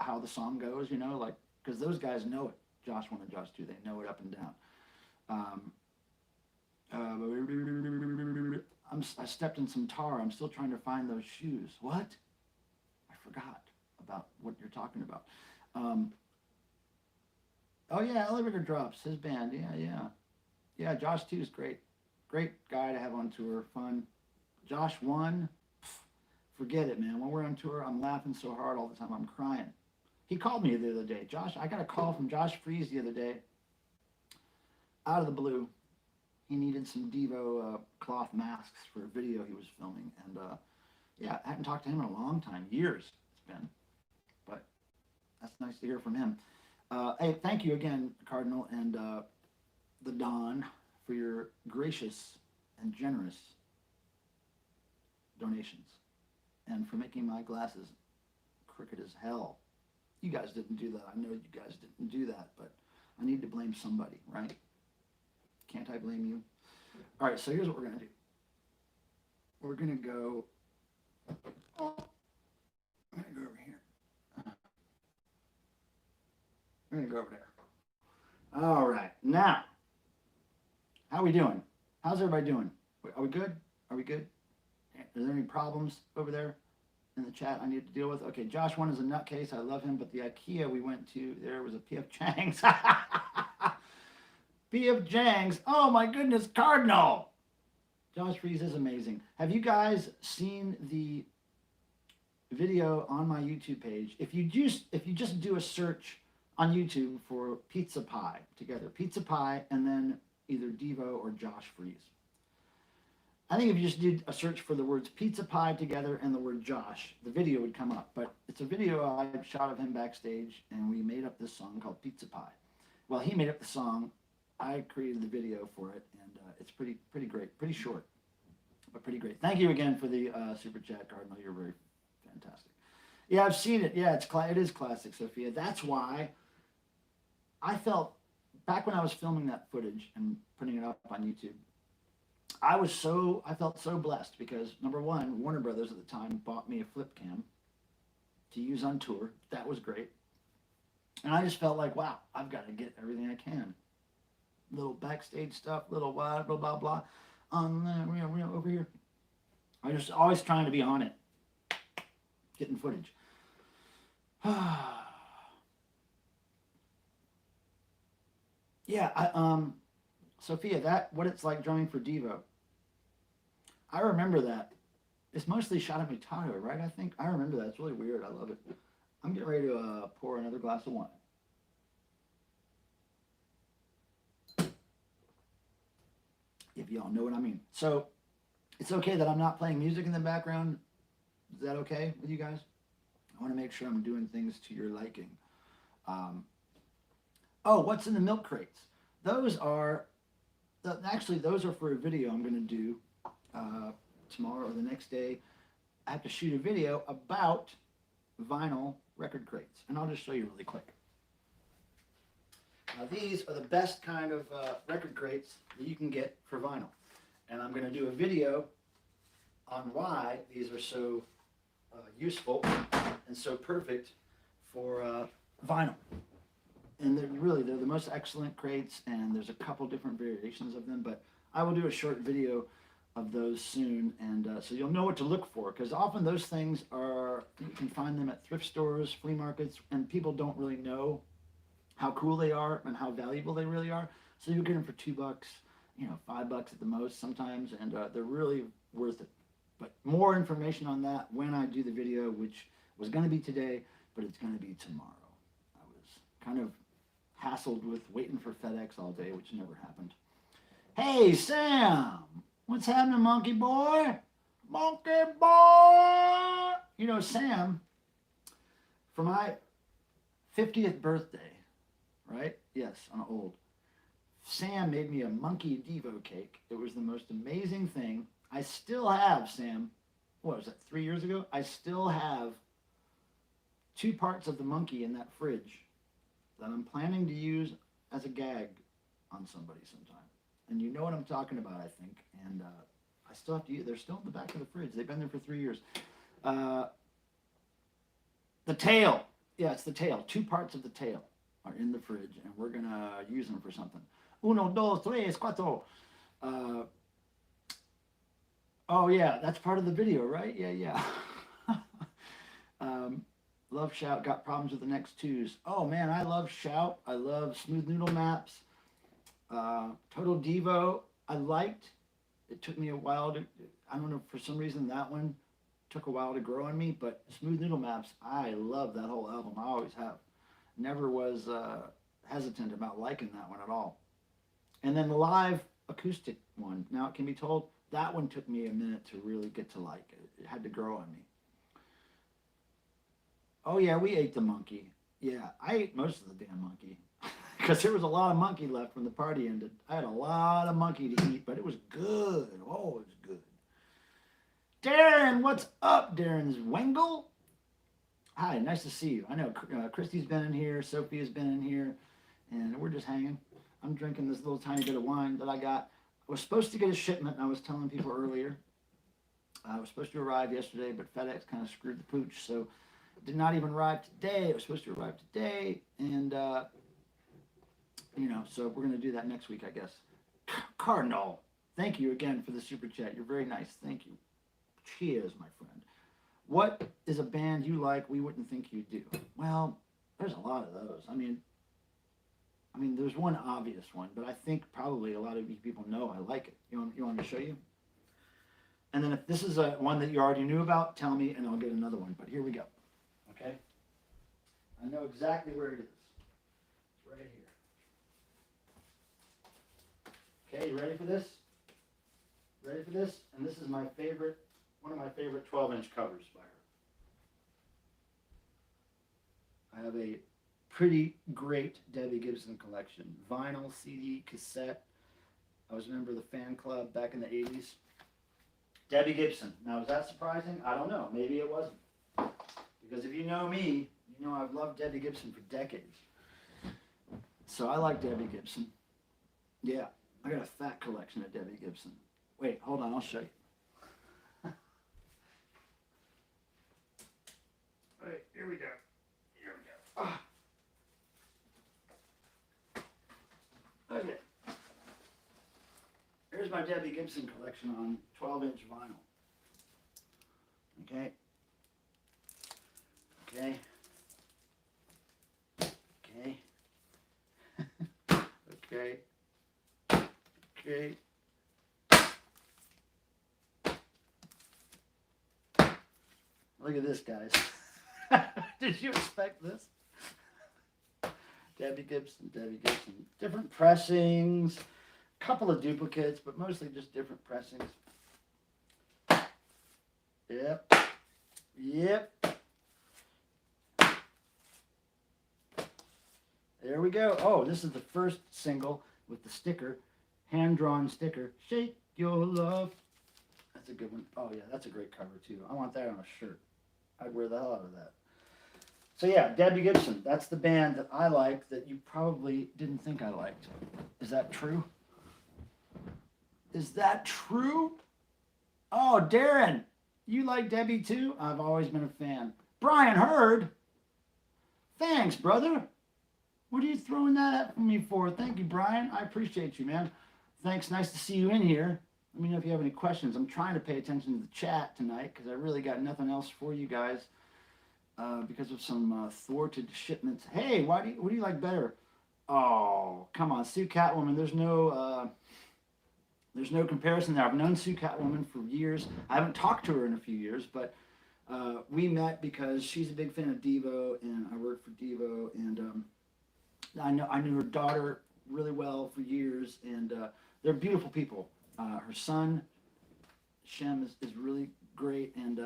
Speaker 3: how the song goes, like, because those guys know it. Josh 1 and Josh 2, they know it up and down. I stepped in some tar. I'm still trying to find those shoes. What? I forgot about what you're talking about. Oh yeah, Elevator Drops, his band. Yeah. Josh 2 is great. Great guy to have on tour. Fun. Josh 1, forget it, man. When we're on tour, I'm laughing so hard all the time. I'm crying. He called me the other day. I got a call from Josh Freeze the other day. Out of the blue. He needed some Devo cloth masks for a video he was filming. And I hadn't talked to him in a long time. Years it's been. But that's nice to hear from him. Hey, thank you again, Cardinal and the Don, for your gracious and generous donations. And for making my glasses crooked as hell. You guys didn't do that. I know you guys didn't do that, but I need to blame somebody, right? Can't I blame you? All right, so here's what we're going to do. We're going to go... I'm going to go over here. I'm going to go over there. All right, now, how are we doing? How's everybody doing? Are we good? Are we good? Are there any problems over there in the chat I need to deal with? Okay, Josh 1 is a nutcase. I love him, but the IKEA we went to, there was a P.F. Chang's. P.F. Chang's. Oh, my goodness, Cardinal. Josh Freeze is amazing. Have you guys seen the video on my YouTube page? If you just do a search on YouTube for Pizza Pie together. Pizza Pie and then either Devo or Josh Freeze. I think if you just did a search for the words Pizza Pie together and the word Josh, the video would come up. But it's a video I shot of him backstage, and we made up this song called Pizza Pie. Well, he made up the song. I created the video for it, and it's pretty great, pretty short, but pretty great. Thank you again for the super chat, Cardinal. You're very fantastic. Yeah, I've seen it. Yeah, it is classic, Sophia. That's why I felt back when I was filming that footage and putting it up on YouTube. I felt so blessed because number one, Warner Brothers at the time bought me a flip cam to use on tour. That was great. And I just felt like, wow, I've got to get everything I can. Little backstage stuff, little blah, blah, blah, blah. Over here. I just always trying to be on it. Getting footage. Yeah, Sophia, what it's like drumming for Devo. I remember that. It's mostly shot at Mutado, right? I think. I remember that. It's really weird. I love it. I'm getting ready to pour another glass of wine. If y'all know what I mean. So, it's okay that I'm not playing music in the background. Is that okay with you guys? I want to make sure I'm doing things to your liking. What's in the milk crates? Those are for a video I'm going to do tomorrow or the next day. I have to shoot a video about vinyl record crates, and I'll just show you really quick. Now these are the best kind of record crates that you can get for vinyl, and I'm going to do a video on why these are so useful and so perfect for vinyl. And they're the most excellent crates, and there's a couple different variations of them, but I will do a short video of those soon, and so you'll know what to look for, because often those things you can find them at thrift stores, flea markets, and people don't really know how cool they are and how valuable they really are. So you get them for $2, $5 at the most sometimes, and they're really worth it. But more information on that when I do the video, which was going to be today, but it's going to be tomorrow. I was kind of hassled with waiting for FedEx all day, which never happened. Hey, Sam! What's happening, monkey boy? Monkey boy! Sam, for my 50th birthday, right? Yes, I'm old. Sam made me a monkey Devo cake. It was the most amazing thing. I still have, Sam, what was that, 3 years ago? I still have 2 parts of the monkey in that fridge that I'm planning to use as a gag on somebody sometime. And you know what I'm talking about, I think. And I still have to use. They're still in the back of the fridge. They've been there for 3 years. The tail. Yeah, it's the tail. 2 parts of the tail are in the fridge, and we're going to use them for something. 1, 2, 3, 4. Oh, yeah, that's part of the video, right? Yeah. Love Shout, got problems with the next 2s. Oh, man, I love Shout. I love Smooth Noodle Maps. Total Devo, I liked. It took me a while I don't know, for some reason that one took a while to grow on me, but Smooth Noodle Maps, I love that whole album. I always have. Never was hesitant about liking that one at all. And then the live acoustic one, now it can be told, that one took me a minute to really get to like it. It had to grow on me. Oh yeah, we ate the monkey. Yeah, I ate most of the damn monkey. Because there was a lot of monkey left when the party ended. I had a lot of monkey to eat, but it was good. Oh, it was good. Darren, what's up, Darren Wengel? Hi, nice to see you. I know Christy's been in here, Sophia's been in here, and we're just hanging. I'm drinking this little tiny bit of wine that I got. I was supposed to get a shipment, and I was telling people earlier. I was supposed to arrive yesterday, but FedEx kind of screwed the pooch, so it did not even arrive today. It was supposed to arrive today, and so we're going to do that next week, I guess. Cardinal, thank you again for the super chat. You're very nice. Thank you. Cheers, my friend. What is a band you like we wouldn't think you do? Well, there's a lot of those. I mean, there's one obvious one, but I think probably a lot of you people know I like it. You want me to show you? And then if this is one that you already knew about, tell me, and I'll get another one. But here we go. Okay? I know exactly where it is. right here. Okay, you ready for this? Ready for this? And this is my favorite, one of my favorite 12-inch covers by her. I have a pretty great Debbie Gibson collection. Vinyl, CD, cassette. I was a member of the fan club back in the 80s. Debbie Gibson. Now, is that surprising? I don't know. Maybe it wasn't. Because if you know me, you know I've loved Debbie Gibson for decades. So I like Debbie Gibson. Yeah, I got a fat collection of Debbie Gibson. Wait, hold on, I'll show you. All right, here we go. Here we go. Okay. Here's my Debbie Gibson collection on 12-inch vinyl. Okay. Okay. Okay. Okay. Okay. Look at this, guys. Did you expect this? Debbie Gibson, Debbie Gibson. Different pressings, a couple of duplicates, but mostly just different pressings. Yep. Yep. There we go. Oh, this is the first single with the sticker, hand-drawn sticker. Shake your love. That's a good one. Oh, yeah, that's a great cover, too. I want that on a shirt. I'd wear the hell out of that. So, yeah, Debbie Gibson. That's the band that I like that you probably didn't think I liked. Is that true? Is that true? Oh, Darren, you like Debbie, too? I've always been a fan. Brian Hurd. Thanks, brother. What are you throwing that at me for? Thank you, Brian. I appreciate you, man. Thanks. Nice to see you in here. Let me know if you have any questions. I'm trying to pay attention to the chat tonight because I really got nothing else for you guys because of some thwarted shipments. Hey, what do you like better? Oh, come on, Sue Catwoman. There's no comparison there. I've known Sue Catwoman for years. I haven't talked to her in a few years, but we met because she's a big fan of Devo, and I work for Devo, and I knew her daughter really well for years, and they're beautiful people. Her son, Shem, is really great, and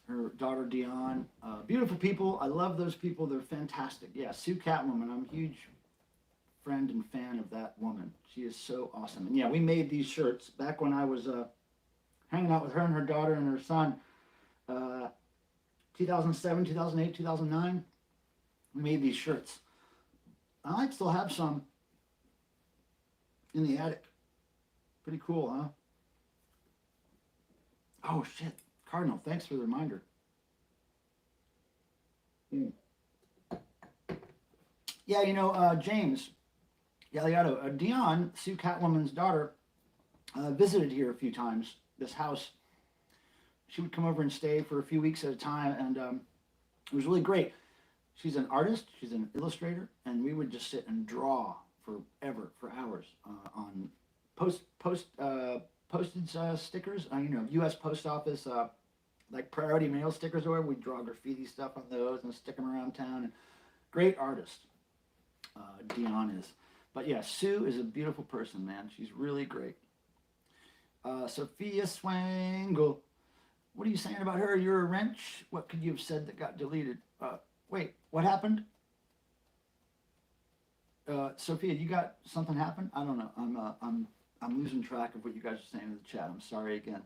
Speaker 3: her daughter, Dion. Beautiful people. I love those people. They're fantastic. Yeah, Sue Catwoman. I'm a huge friend and fan of that woman. She is so awesome. And yeah, we made these shirts back when I was hanging out with her and her daughter and her son. 2007, 2008, 2009. We made these shirts. I might still have some in the attic. Pretty cool, huh? Oh, shit. Cardinal, thanks for the reminder. Yeah, you know, James Galliotto, Dion, Sue Catwoman's daughter, visited here a few times, this house. She would come over and stay for a few weeks at a time, and it was really great. She's an artist, she's an illustrator, and we would just sit and draw forever, for hours, on postage stickers, you know, U.S. Post Office, like priority mail stickers or whatever. We'd draw graffiti stuff on those and stick them around town. And great artist, Dion is. But yeah, Sue is a beautiful person, man. She's really great. Sophia Swangle, what are you saying about her? You're a wrench. What could you have said that got deleted? Wait, what happened? Sophia, you got something happen? I don't know. I'm losing track of what you guys are saying in the chat. I'm sorry again.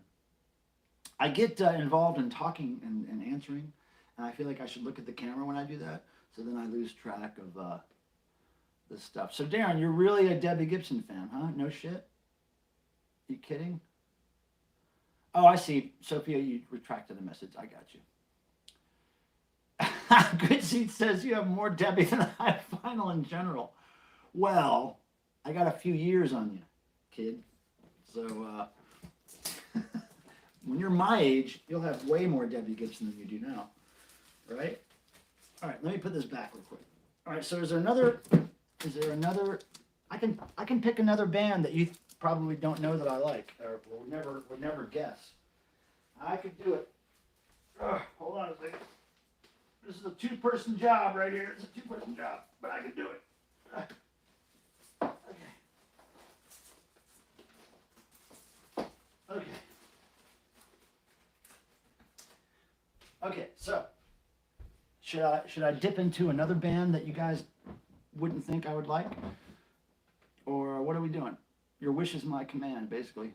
Speaker 3: I get involved in talking and answering, and I feel like I should look at the camera when I do that, so then I lose track of this stuff. So Darren, you're really a Debbie Gibson fan, huh? No shit? You kidding? Oh, I see. Sophia, you retracted the message. I got you. Good Seat says you have more Debbie than I have Final in general. Well, I got a few years on you, kid. So when you're my age, you'll have way more Debbie Gibson than you do now, right? All right, let me put this back real quick. All right, so is there another? I can pick another band that you probably don't know that I like, or would never guess. I could do it. Hold on a second. This is a two-person job right here. It's a two-person job, but I can do it. Okay. Okay, so should I dip into another band that you guys wouldn't think I would like? Or what are we doing? Your wish is my command, basically.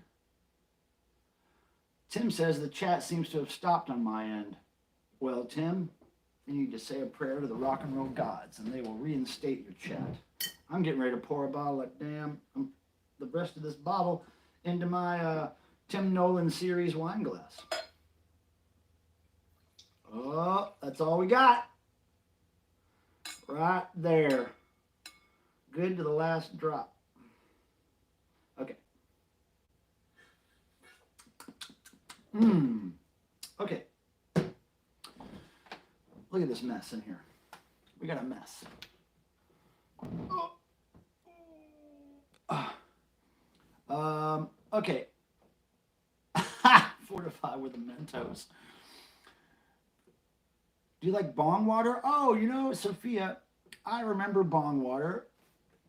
Speaker 3: Tim says the chat seems to have stopped on my end. Well, Tim, you need to say a prayer to the rock and roll gods, and they will reinstate your chat. I'm getting ready to pour a bottle of the rest of this bottle into my Tim Nolan series wine glass. Oh, that's all we got. Right there. Good to the last drop. Okay. Okay. Look at this mess in here. We got a mess. Okay. Fortify with the Mentos. Do you like bong water? Oh, you know, Sophia, I remember bong water.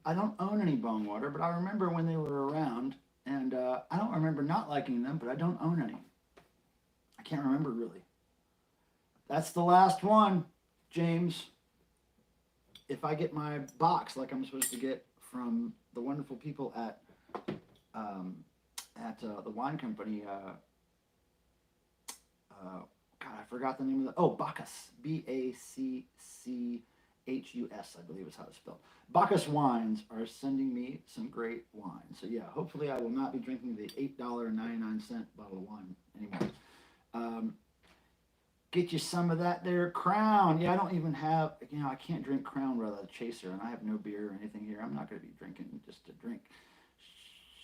Speaker 3: I don't own any bong water, but I remember when they were around, and I don't remember not liking them, but I don't own any. I can't remember really. That's the last one, James. If I get my box like I'm supposed to get from the wonderful people at the wine company, God, I forgot the name of Bacchus, Bacchus, I believe is how it's spelled. Bacchus Wines are sending me some great wine. So yeah, hopefully I will not be drinking the $8.99 bottle of wine anymore. Get you some of that there Crown. Yeah, I don't even have, I can't drink Crown without a chaser, and I have no beer or anything here. I'm not going to be drinking just to drink.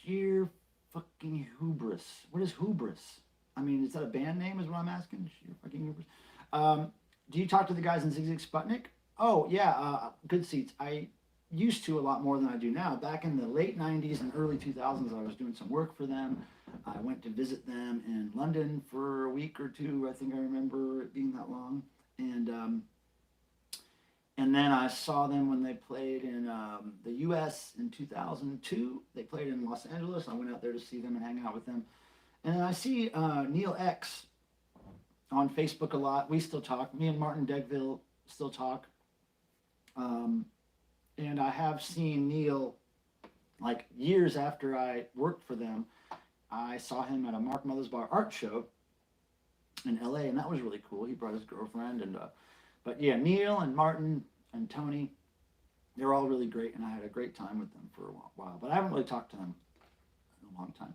Speaker 3: Sheer fucking hubris. What is hubris? I mean, is that a band name is what I'm asking? Sheer fucking hubris. Do you talk to the guys in Zig Zig Sputnik? Oh, yeah, Good Seats. I used to a lot more than I do now. Back in the late 90s and early 2000s, I was doing some work for them. I went to visit them in London for a week or two. I think I remember it being that long. And then I saw them when they played in the U.S. in 2002. They played in Los Angeles. I went out there to see them and hang out with them. And I see Neil X on Facebook a lot. We still talk. Me and Martin Degville still talk. And I have seen Neil, like years after I worked for them. I saw him at a Mark Mothersbaugh art show in LA, and that was really cool. He brought his girlfriend, and but yeah, Neil and Martin and Tony, they're all really great, and I had a great time with them for a while. But I haven't really talked to them in a long time.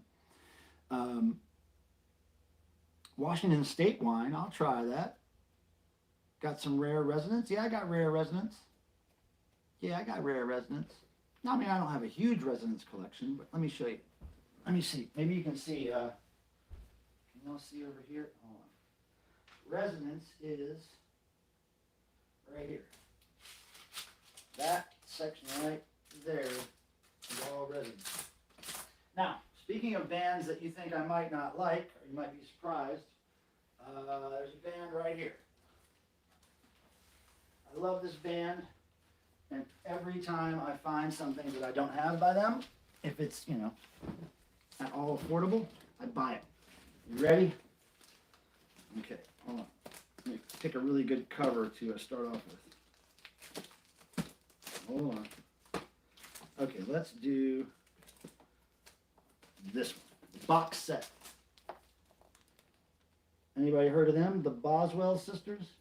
Speaker 3: Washington State wine, I'll try that. Got some rare resonance. Yeah, I got rare resonance. Yeah, I got rare resonance. I mean, I don't have a huge resonance collection, but let me show you. Let me see. Maybe you can see. Can you all see over here? Hold on. Resonance is right here. That section right there is all resonance. Now, speaking of bands that you think I might not like, or you might be surprised, there's a band right here. I love this band, and every time I find something that I don't have by them, if it's, at all affordable, I buy it. You ready? Okay, hold on. Let me pick a really good cover to start off with. Hold on. Okay, let's do this one. Box set. Anybody heard of them? The Boswell sisters?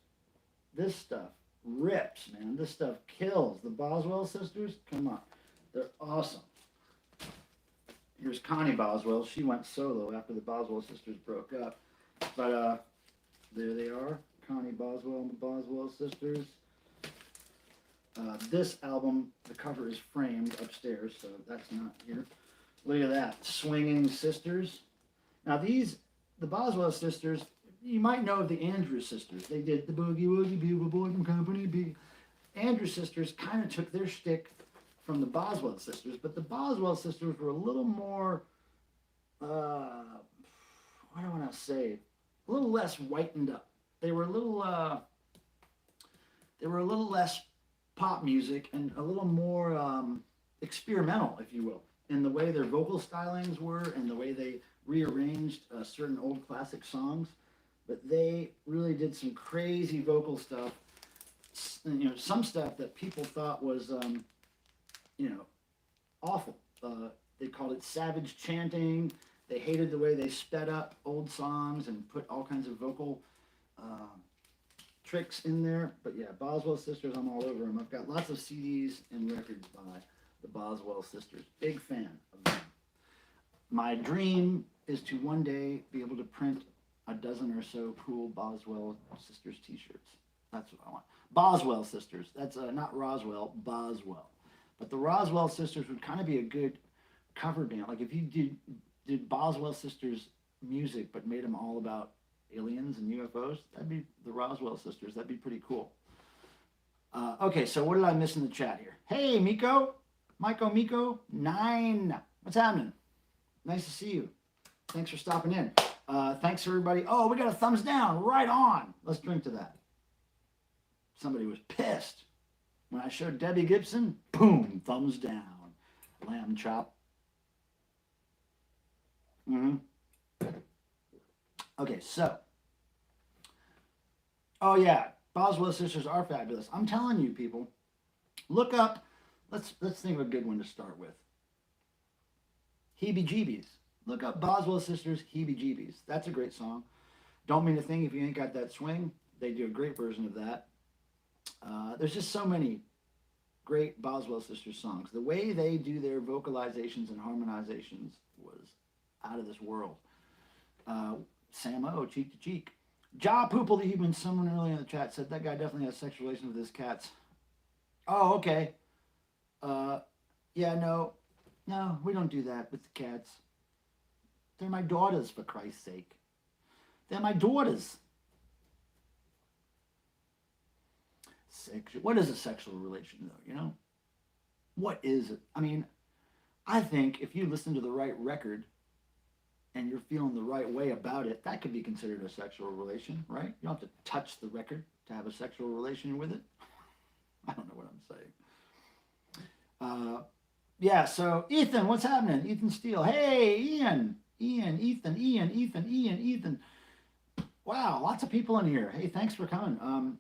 Speaker 3: This stuff rips, man. This stuff kills. The Boswell sisters, come on. They're awesome. Here's Connie Boswell. She went solo after the Boswell sisters broke up. But there they are. Connie Boswell and the Boswell sisters. This album, the cover is framed upstairs, so that's not here. Look at that. Swinging Sisters. Now the Boswell sisters, you might know of the Andrews sisters. They did the Boogie Woogie Bugle Boy from Company B. Andrews sisters kind of took their shtick from the Boswell sisters, but the Boswell sisters were a little more, what do I want to say, a little less whitened up. They were a little less pop music and a little more experimental, if you will, in the way their vocal stylings were and the way they rearranged certain old classic songs. But they really did some crazy vocal stuff. Some stuff that people thought was, awful. They called it savage chanting. They hated the way they sped up old songs and put all kinds of vocal tricks in there. But yeah, Boswell Sisters, I'm all over them. I've got lots of CDs and records by the Boswell Sisters. Big fan of them. My dream is to one day be able to print a dozen or so cool Boswell Sisters t-shirts. That's what I want. Boswell Sisters. That's not Roswell, Boswell. But the Roswell Sisters would kind of be a good cover band. Like if you did Boswell Sisters music but made them all about aliens and UFOs, that'd be the Roswell Sisters. That'd be pretty cool. Okay, so what did I miss in the chat here? Hey, Miko, 9. What's happening? Nice to see you. Thanks for stopping in. Thanks everybody. Oh, we got a thumbs down. Right on. Let's drink to that. Somebody was pissed when I showed Debbie Gibson. Boom, thumbs down. Lamb chop. Okay, so. Oh yeah, Boswell Sisters are fabulous. I'm telling you, people. Look up. Let's think of a good one to start with. Heebie Jeebies. Look up Boswell Sisters Heebie Jeebies. That's a great song. Don't Mean a Thing If You Ain't Got That Swing. They do a great version of that. There's just so many great Boswell Sisters songs. The way they do their vocalizations and harmonizations was out of this world. Sam O, Cheek to Cheek. Ja Poople, even someone earlier in the chat said that guy definitely has sexual relations with his cats. Oh, okay. Yeah, no, we don't do that with the cats. They're my daughters, for Christ's sake. They're my daughters. What is a sexual relation, though, What is it? I mean, I think if you listen to the right record and you're feeling the right way about it, that could be considered a sexual relation, right? You don't have to touch the record to have a sexual relation with it. I don't know what I'm saying. Yeah, so Ethan, what's happening? Ethan Steele. Hey, Ethan. Wow, lots of people in here. Hey, thanks for coming.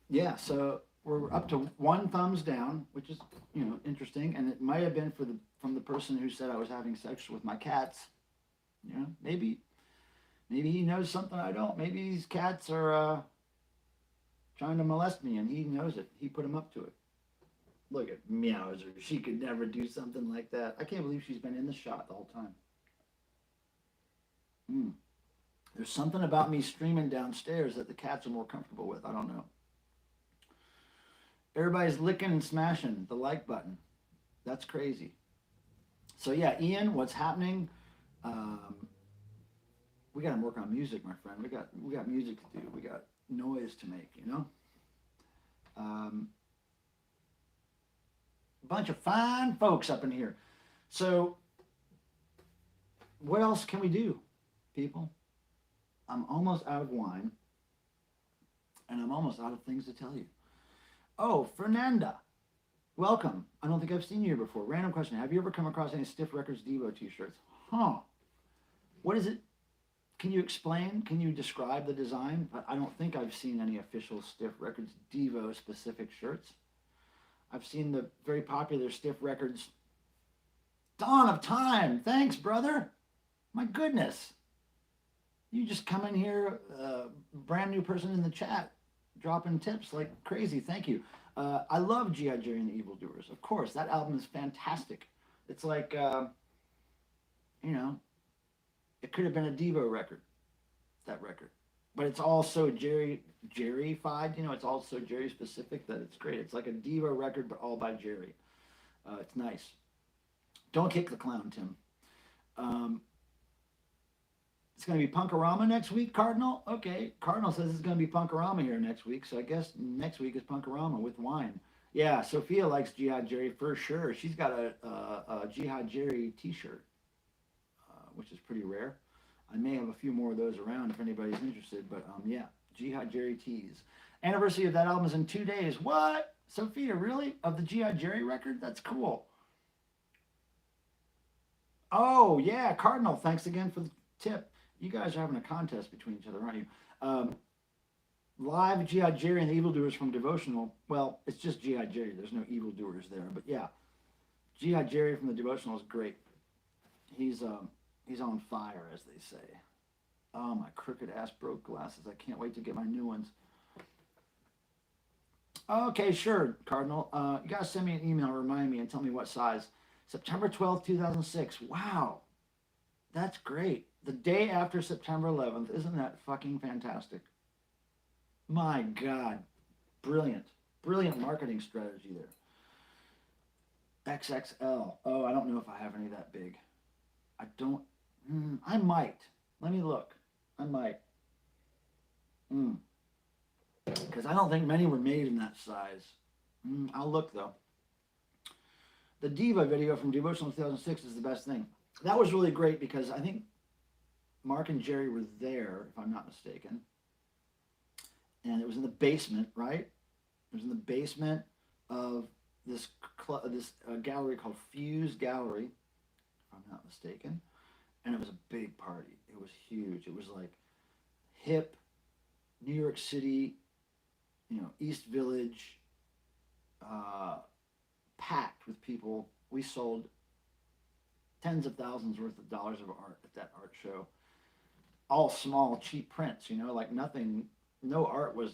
Speaker 3: Yeah, so we're up to 1 thumbs down, which is, interesting. And it might have been from the person who said I was having sex with my cats. Maybe he knows something I don't. Maybe these cats are trying to molest me, and he knows it. He put him up to it. Look at Meowser. She could never do something like that. I can't believe she's been in the shot the whole time. There's something about me streaming downstairs that the cats are more comfortable with. I don't know. Everybody's licking and smashing the like button. That's crazy. So yeah, Ian, what's happening? We got to work on music, my friend. We got music to do. We got noise to make. A bunch of fine folks up in here. So what else can we do, people? I'm almost out of wine, and I'm almost out of things to tell you. Oh, Fernanda, welcome. I don't think I've seen you here before. Random question. Have you ever come across any Stiff Records Devo t-shirts? Huh. What is it? Can you explain? Can you describe the design? I don't think I've seen any official Stiff Records Devo specific shirts. I've seen the very popular Stiff Records Dawn of Time. Thanks, brother. My goodness. You just come in here, brand new person in the chat, dropping tips like crazy. Thank you. I love G.I. Jerry and the Evildoers. Of course, that album is fantastic. It's like, it could have been a Devo record, that record. But it's also Jerry-fied, it's also Jerry specific that it's great. It's like a Devo record, but all by Jerry. It's nice. Don't kick the clown, Tim. It's going to be Punkorama next week, Cardinal? Okay, Cardinal says it's going to be Punkorama here next week, so I guess next week is Punkorama with wine. Yeah, Sophia likes Jihad Jerry for sure. She's got a Jihad Jerry t-shirt, which is pretty rare. I may have a few more of those around if anybody's interested, but yeah, Jihad Jerry tees. Anniversary of that album is in 2 days. What? Sophia, really? Of the G.I. Jerry record? That's cool. Oh, yeah, Cardinal, thanks again for the tip. You guys are having a contest between each other, aren't you? Live G.I. Jerry and the Evildoers from Devotional. Well, it's just G.I. Jerry. There's no evildoers there. But yeah, G.I. Jerry from the Devotional is great. He's on fire, as they say. Oh, my crooked ass broke glasses. I can't wait to get my new ones. Okay, sure, Cardinal. You gotta send me an email, remind me, and tell me what size. September 12th, 2006. Wow. That's great. The day after September 11th. Isn't that fucking fantastic? My God. Brilliant. Brilliant marketing strategy there. XXL. Oh, I don't know if I have any that big. I don't. I might. Let me look. I might. Because I don't think many were made in that size. I'll look, though. The Diva video from Devotional 2006 is the best thing. That was really great because I think Mark and Jerry were there, if I'm not mistaken. And it was in the basement, right? It was in the basement of this gallery called Fuse Gallery, if I'm not mistaken. And it was a big party. It was huge. It was like hip, New York City, East Village, packed with people. We sold tens of thousands worth of dollars of art at that art show. All small, cheap prints, like nothing, no art was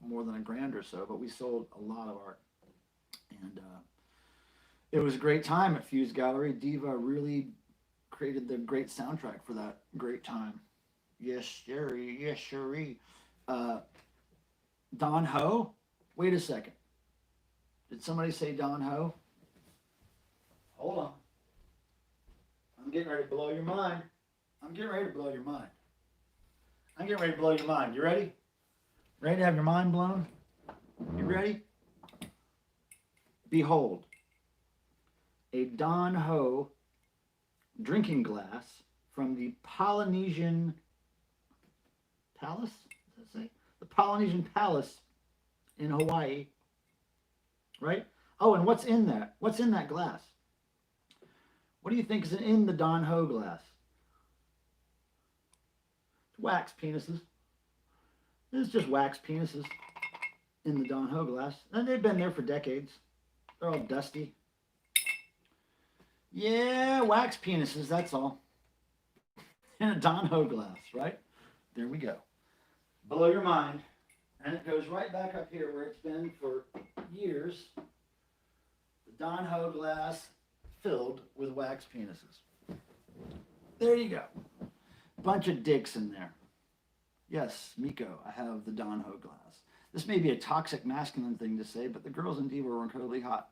Speaker 3: more than $1,000 or so, but we sold a lot of art. And it was a great time at Fuse Gallery. Diva really created the great soundtrack for that great time. Yes, Sherry. Yes, Sherry. Don Ho? Wait a second. Did somebody say Don Ho? Hold on. I'm getting ready to blow your mind. You ready? Ready to have your mind blown? You ready? Behold, a Don Ho drinking glass from the Polynesian Palace? Does that say? The Polynesian Palace in Hawaii. Right? Oh, and what's in that? What's in that glass? What do you think is in the Don Ho glass? It's wax penises. It's just wax penises in the Don Ho glass. And they've been there for decades. They're all dusty. Yeah, wax penises, that's all. In a Don Ho glass, right? There we go. Blow your mind. And it goes right back up here where it's been for years. The Don Ho glass filled with wax penises. There you go. Bunch of dicks in there. Yes, Miko, I have the Don Ho glass. This may be a toxic masculine thing to say, but the girls in Diva were incredibly hot.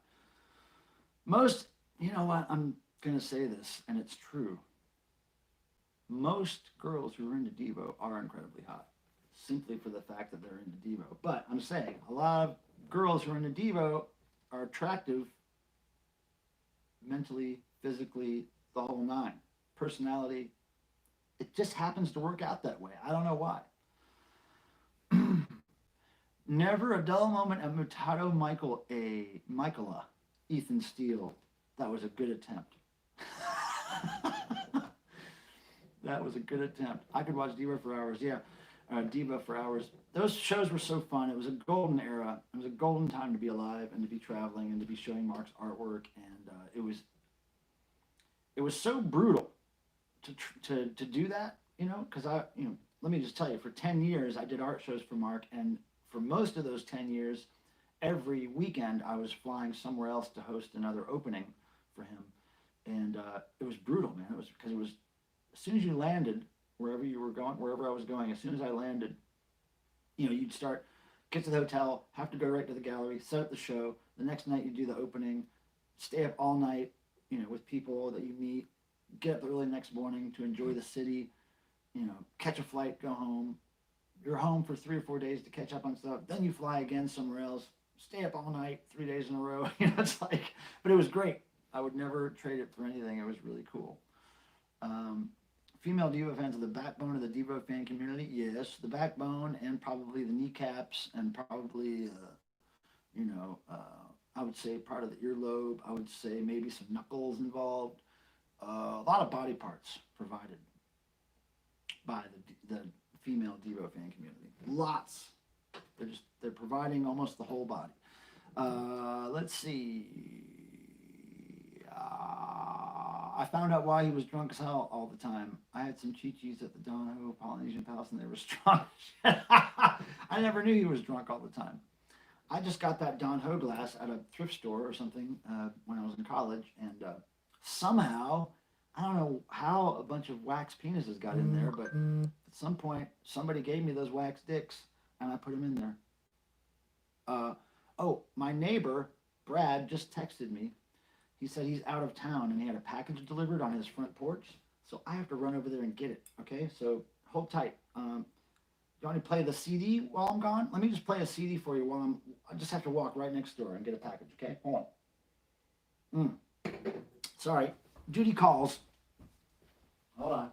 Speaker 3: Most, you know what, I'm going to say this, and it's true. Most girls who are into Devo are incredibly hot, simply for the fact that they're into Devo. But I'm saying a lot of girls who are into Devo are attractive mentally, physically, the whole nine. Personality, it just happens to work out that way. I don't know why. Never a dull moment at Mutato Michaela, Ethan Steele. That was a good attempt. That was a good attempt. I could watch Diva for hours. Yeah, Diva for hours. Those shows were so fun. It was a golden era. It was a golden time to be alive and to be traveling and to be showing Mark's artwork. And it was so brutal to do that, because let me just tell you, for 10 years I did art shows for Mark, and for most of those 10 years, every weekend I was flying somewhere else to host another opening for him. And it was brutal, man. It was because as soon as you landed, wherever I was going, as soon as I landed, you'd get to the hotel, have to go right to the gallery, set up the show. The next night you do the opening, stay up all night, with people that you meet, get up early the next morning to enjoy the city, catch a flight, go home. You're home for 3 or 4 days to catch up on stuff. Then you fly again somewhere else, stay up all night, 3 days in a row. It's like, but it was great. I would never trade it for anything. It was really cool. Female Diva fans are the backbone of the Diva fan community. Yes, the backbone and probably the kneecaps and probably you know, I would say part of the earlobe. I would say maybe some knuckles involved. A lot of body parts provided by the female Devo fan community. Lots. They're providing almost the whole body. Let's see. I found out why he was drunk as hell all the time. I had some chi-chis at the Don Ho Polynesian Palace and they were strong. I never knew he was drunk all the time. I just got that Don Ho glass at a thrift store or something when I was in college, and somehow, I don't know how a bunch of wax penises got in there, but at some point, somebody gave me those wax dicks, and I put them in there. Oh, my neighbor, Brad, just texted me. He said he's out of town, and he had a package delivered on his front porch, so I have to run over there and get it, okay? So hold tight. You want to play the CD while I'm gone? Let me just play a CD for you while I just have to walk right next door and get a package, okay? Hold on. Sorry. Duty calls. Hold on.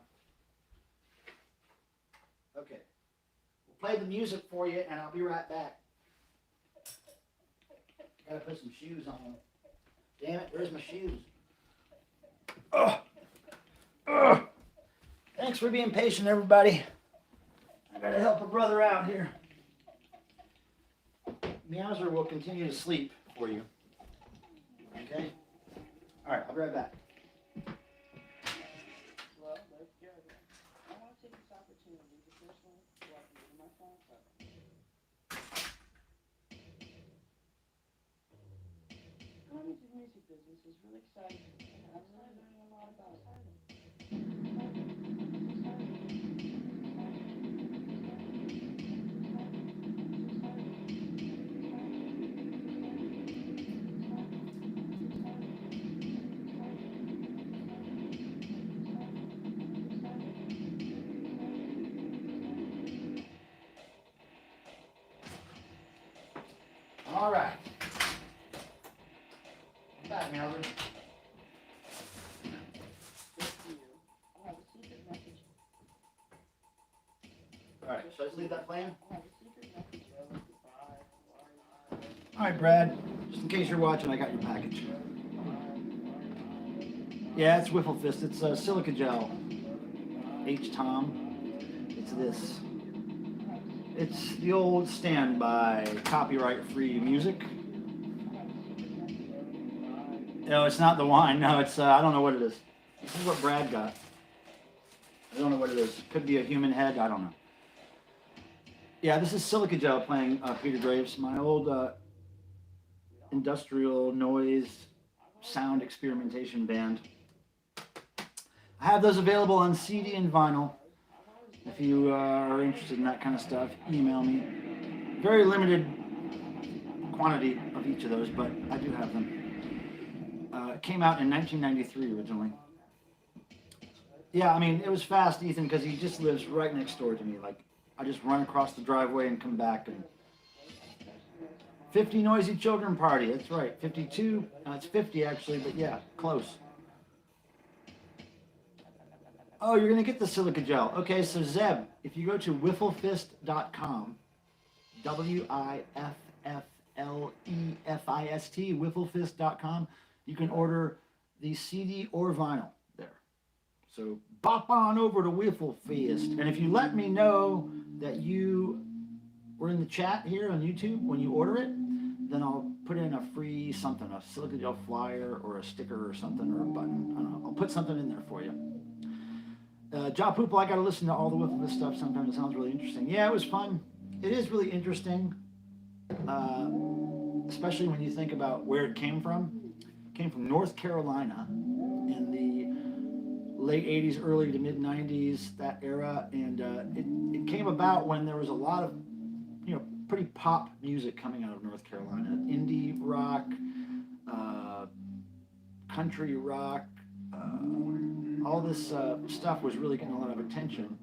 Speaker 3: Okay. We'll play the music for you, and I'll be right back. Gotta put some shoes on. Damn it, where's my shoes? Ugh. Thanks for being patient, everybody. I gotta help a brother out here. Meowser will continue to sleep for you. Okay? Alright, I'll be right back.
Speaker 5: Well, let's go. I want to take this opportunity to personally welcome you to my fan club. Going into the music business is really exciting, and I'm really learning a lot about it.
Speaker 3: All right. Back, Melvin.
Speaker 5: I have a secret message.
Speaker 3: All right, should I just leave that playing?
Speaker 5: I have a secret message.
Speaker 3: All right, Brad. Just in case you're watching, I got your package. Yeah, it's Wiffle Fist. It's silica gel. H-Tom. It's this. It's the old standby copyright-free music. No, it's not the wine. No, it's, I don't know what it is. This is what Brad got. I don't know what it is. Could be a human head. I don't know. Yeah, this is Silica Gel playing Peter Graves, my old industrial noise sound experimentation band. I have those available on CD and vinyl. If you are interested in that kind of stuff, email me. Very limited quantity of each of those, but I do have them. It came out in 1993 originally. Yeah, I mean, it was fast, Ethan, because he just lives right next door to me. Like, I just run across the driveway and come back. And 50 Noisy Children Party, that's right. 52, it's 50 actually, but yeah, close. Oh, you're going to get the silica gel. Okay, so Zeb, if you go to wifflefist.com, WIFFLEFIST, wifflefist.com, you can order the CD or vinyl there. So bop on over to Wiffle Fist. And if you let me know that you were in the chat here on YouTube when you order it, then I'll put in a free something, a silica gel flyer or a sticker or something or a button. I don't know. I'll put something in there for you. Ja Poople, I got to listen to all the Wiffle Fist stuff sometimes. It sounds really interesting. Yeah, it was fun. It is really interesting, especially when you think about where it came from. It came from North Carolina in the late 80s, early to mid 90s, that era. And it came about when there was a lot of, pretty pop music coming out of North Carolina. Indie rock, country rock, all this stuff was really getting a lot of attention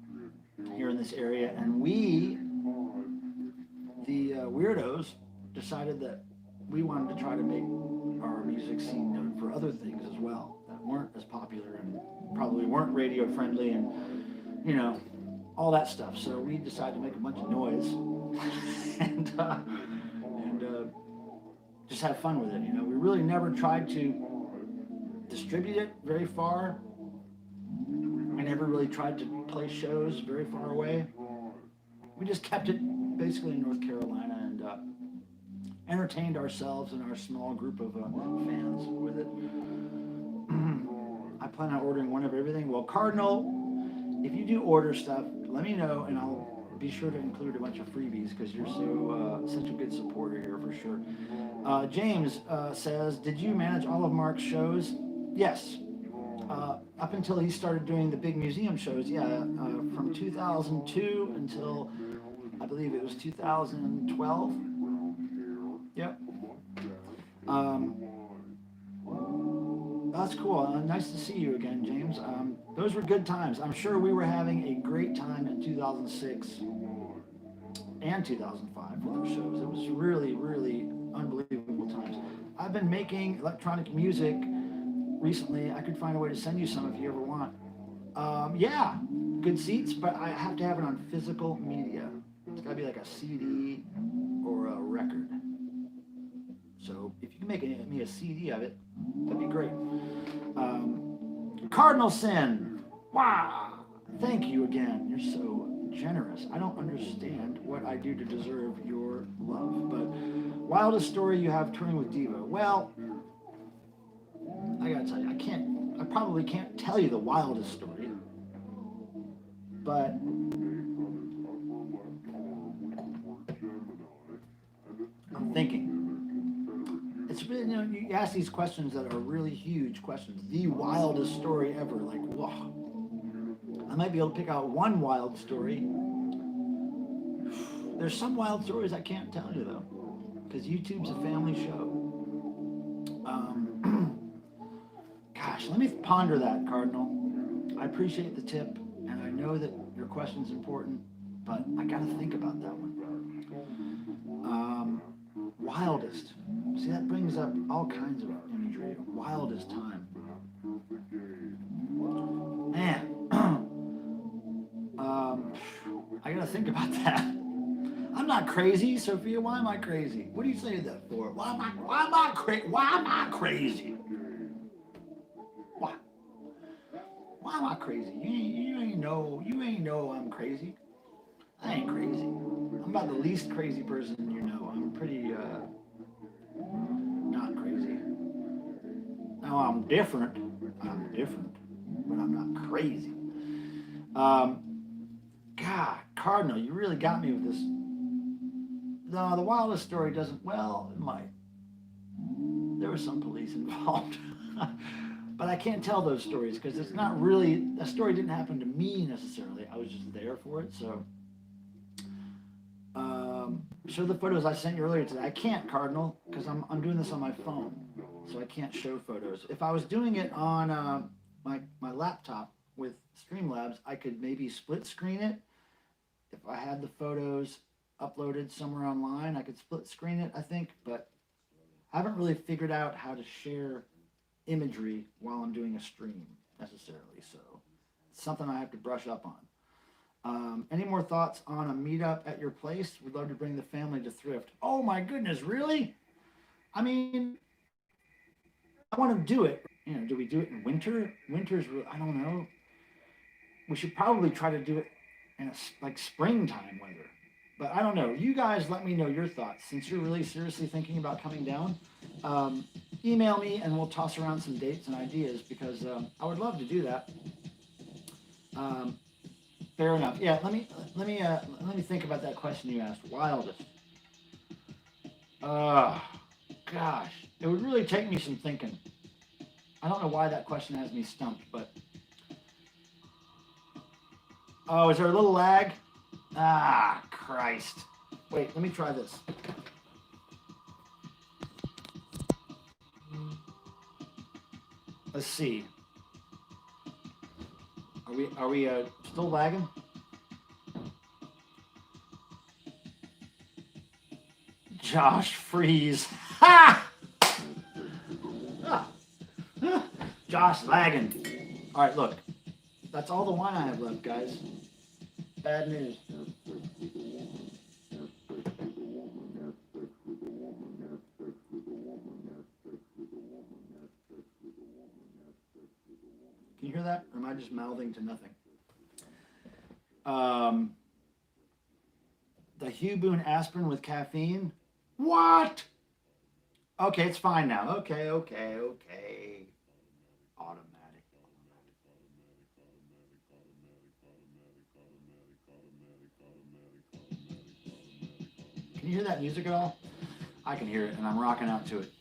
Speaker 3: here in this area. And we, the weirdos, decided that we wanted to try to make our music scene known for other things as well that weren't as popular and probably weren't radio friendly and, all that stuff. So we decided to make a bunch of noise and just have fun with it. You know, we really never tried to distribute it very far. I never really tried to play shows very far away. We just kept it basically in North Carolina and entertained ourselves and our small group of fans with it. I plan on ordering one of everything. Well, Cardinal, if you do order stuff, let me know and I'll be sure to include a bunch of freebies because you're such a good supporter here for sure. James says, did you manage all of Mark's shows? Yes. Up until he started doing the big museum shows, yeah, from 2002 until I believe it was 2012. Yep. That's cool. Nice to see you again, James. Those were good times. I'm sure we were having a great time in 2006 and 2005 for those shows. It was really, really unbelievable times. I've been making electronic music recently. I could find a way to send you some if you ever want. Yeah, good seats, but I have to have it on physical media. It's got to be like a CD or a record. So if you can make me a CD of it, that'd be great. Cardinal Sin. Wow. Thank you again. You're so generous. I don't understand what I do to deserve your love, but wildest story you have touring with Diva. Well, I gotta tell you, I probably can't tell you the wildest story, but I'm thinking. It's really, you know, you ask these questions that are really huge questions. The wildest story ever, like, whoa. I might be able to pick out one wild story. There's some wild stories I can't tell you though, because YouTube's a family show. Gosh, let me ponder that, Cardinal. I appreciate the tip, and I know that your question's important, but I gotta think about that one. Wildest. See, that brings up all kinds of imagery. Wildest time. Man. I gotta think about that. I'm not crazy, Sophia. Why am I crazy? What do you say that for? Why am I crazy? Why am I crazy? You ain't know I'm crazy. I ain't crazy. I'm about the least crazy person you know. I'm pretty not crazy. Now I'm different, but I'm not crazy. God, Cardinal, you really got me with this. No, the wildest story doesn't, well, it might. There was some police involved. But I can't tell those stories because it's not really, a story didn't happen to me necessarily. I was just there for it, so. Show the photos I sent you earlier today. I can't, Cardinal, because I'm doing this on my phone, so I can't show photos. If I was doing it on my laptop with Streamlabs, I could maybe split screen it. If I had the photos uploaded somewhere online, I could split screen it, I think, but I haven't really figured out how to share imagery while I'm doing a stream necessarily, so it's something I have to brush up on. Any more thoughts on a meetup at your place? We'd love to bring the family to Thrift. Oh my goodness, really? I mean, I want to do it. You know, do we do it in winter? Winter's, I don't know. We should probably try to do it in like springtime weather. But I don't know. You guys let me know your thoughts. Since you're really seriously thinking about coming down, email me and we'll toss around some dates and ideas because I would love to do that. Fair enough. Yeah, let me think about that question you asked. Wildest. Gosh, it would really take me some thinking. I don't know why that question has me stumped, but oh, is there a little lag? Ah, Christ. Wait, let me try this. Let's see. Are we still lagging? Josh Freeze. Ha! Josh lagging. All right, look. That's all the wine I have left, guys. Bad news. Can you hear that? Or am I just mouthing to nothing? The Hugh Boone aspirin with caffeine. What? Okay, it's fine now. Okay. Automatic. Can you hear that music at all? I can hear it, and I'm rocking out to it.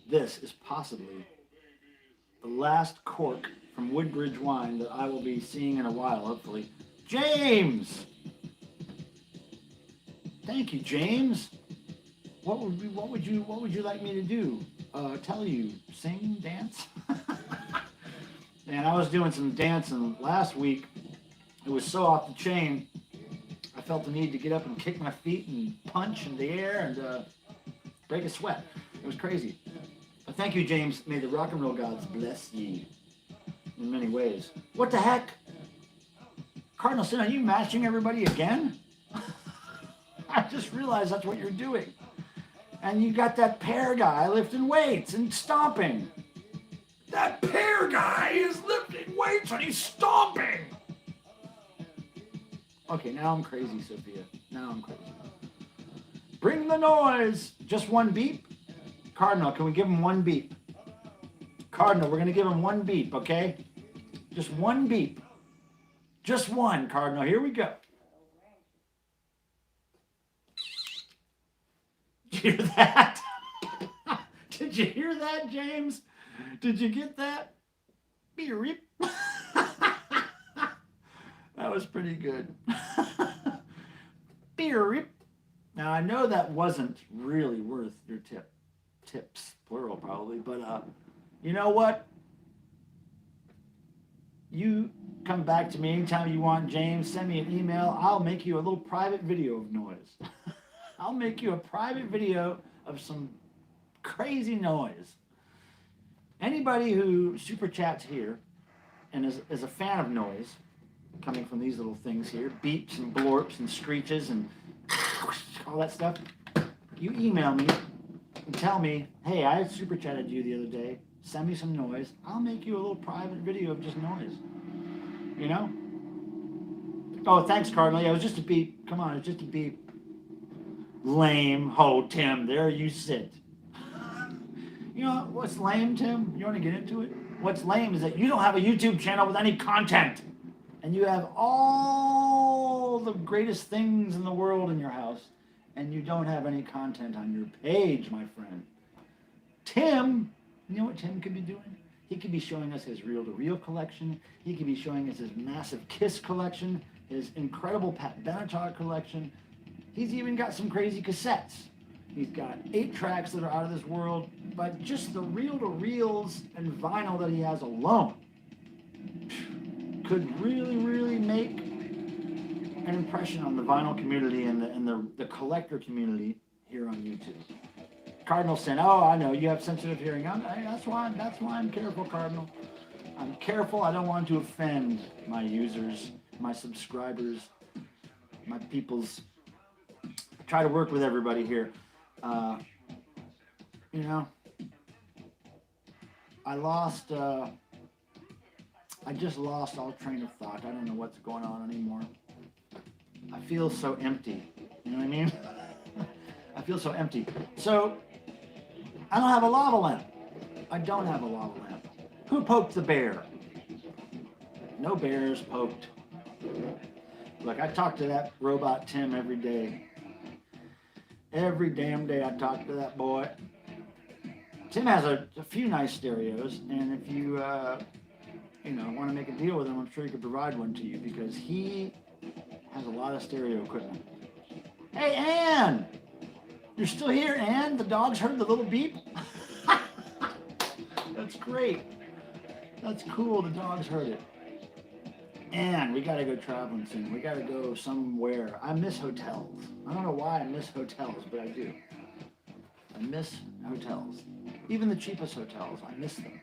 Speaker 3: This is possibly the last cork from Woodbridge wine that I will be seeing in a while, hopefully. James! Thank you, James. What would you like me to do? Tell you, sing, dance? And I was doing some dancing last week. It was so off the chain. I felt the need to get up and kick my feet and punch in the air and break a sweat. It was crazy. But thank you, James. May the rock and roll gods bless ye in many ways. What the heck? Cardinal Sin, are you mashing everybody again? I just realized that's what you're doing. And you got that pear guy lifting weights and stomping. That pear guy is lifting weights and he's stomping. Okay, now I'm crazy, Sophia. Now I'm crazy. Bring the noise. Just one beep? Cardinal, can we give him one beep? Cardinal, we're going to give him one beep, okay? Just one beep. Just one, Cardinal. Here we go. Did you hear that? Did you hear that, James? Did you get that? Beep. That was pretty good. Beep. Now, I know that wasn't really worth your tips, plural probably, but you know what? You come back to me anytime you want, James. Send me an email. I'll make you a little private video of noise. I'll make you a private video of some crazy noise. Anybody who super chats here and is a fan of noise, coming from these little things here, beeps and blorps and screeches and all that stuff, you email me and tell me, hey, I super chatted you the other day. Send me some noise. I'll make you a little private video of just noise. You know? Oh, thanks, Cardinal. Yeah, it was just a beep. Come on, it's just a beep. Lame. Oh, Tim, there you sit. You know what's lame, Tim? You want to get into it? What's lame is that you don't have a YouTube channel with any content. And you have all the greatest things in the world in your house. And you don't have any content on your page, my friend. Tim, you know what Tim could be doing? He could be showing us his reel-to-reel collection. He could be showing us his massive Kiss collection, his incredible Pat Benatar collection. He's even got some crazy cassettes. He's got 8 tracks that are out of this world, but just the reel-to-reels and vinyl that he has alone could really, really make an impression on the vinyl community and the collector community here on YouTube. Cardinal Sin, oh, I know, you have sensitive hearing. That's why I'm careful, Cardinal. I'm careful. I don't want to offend my users, my subscribers, my peoples. I try to work with everybody here. You know, I just lost all train of thought. I don't know what's going on anymore. I feel so empty. You know what I mean? I feel so empty. So, I don't have a lava lamp. I don't have a lava lamp. Who poked the bear? No bears poked. Look, I talk to that robot Tim every day. Every damn day I talk to that boy. Tim has a few nice stereos, and if you, want to make a deal with him, I'm sure he could provide one to you because he has a lot of stereo equipment. Hey, Ann! You're still here, Ann? The dogs heard the little beep? That's great. That's cool, the dogs heard it. Ann, we gotta go traveling soon. We gotta go somewhere. I miss hotels. I don't know why I miss hotels, but I do. I miss hotels. Even the cheapest hotels, I miss them.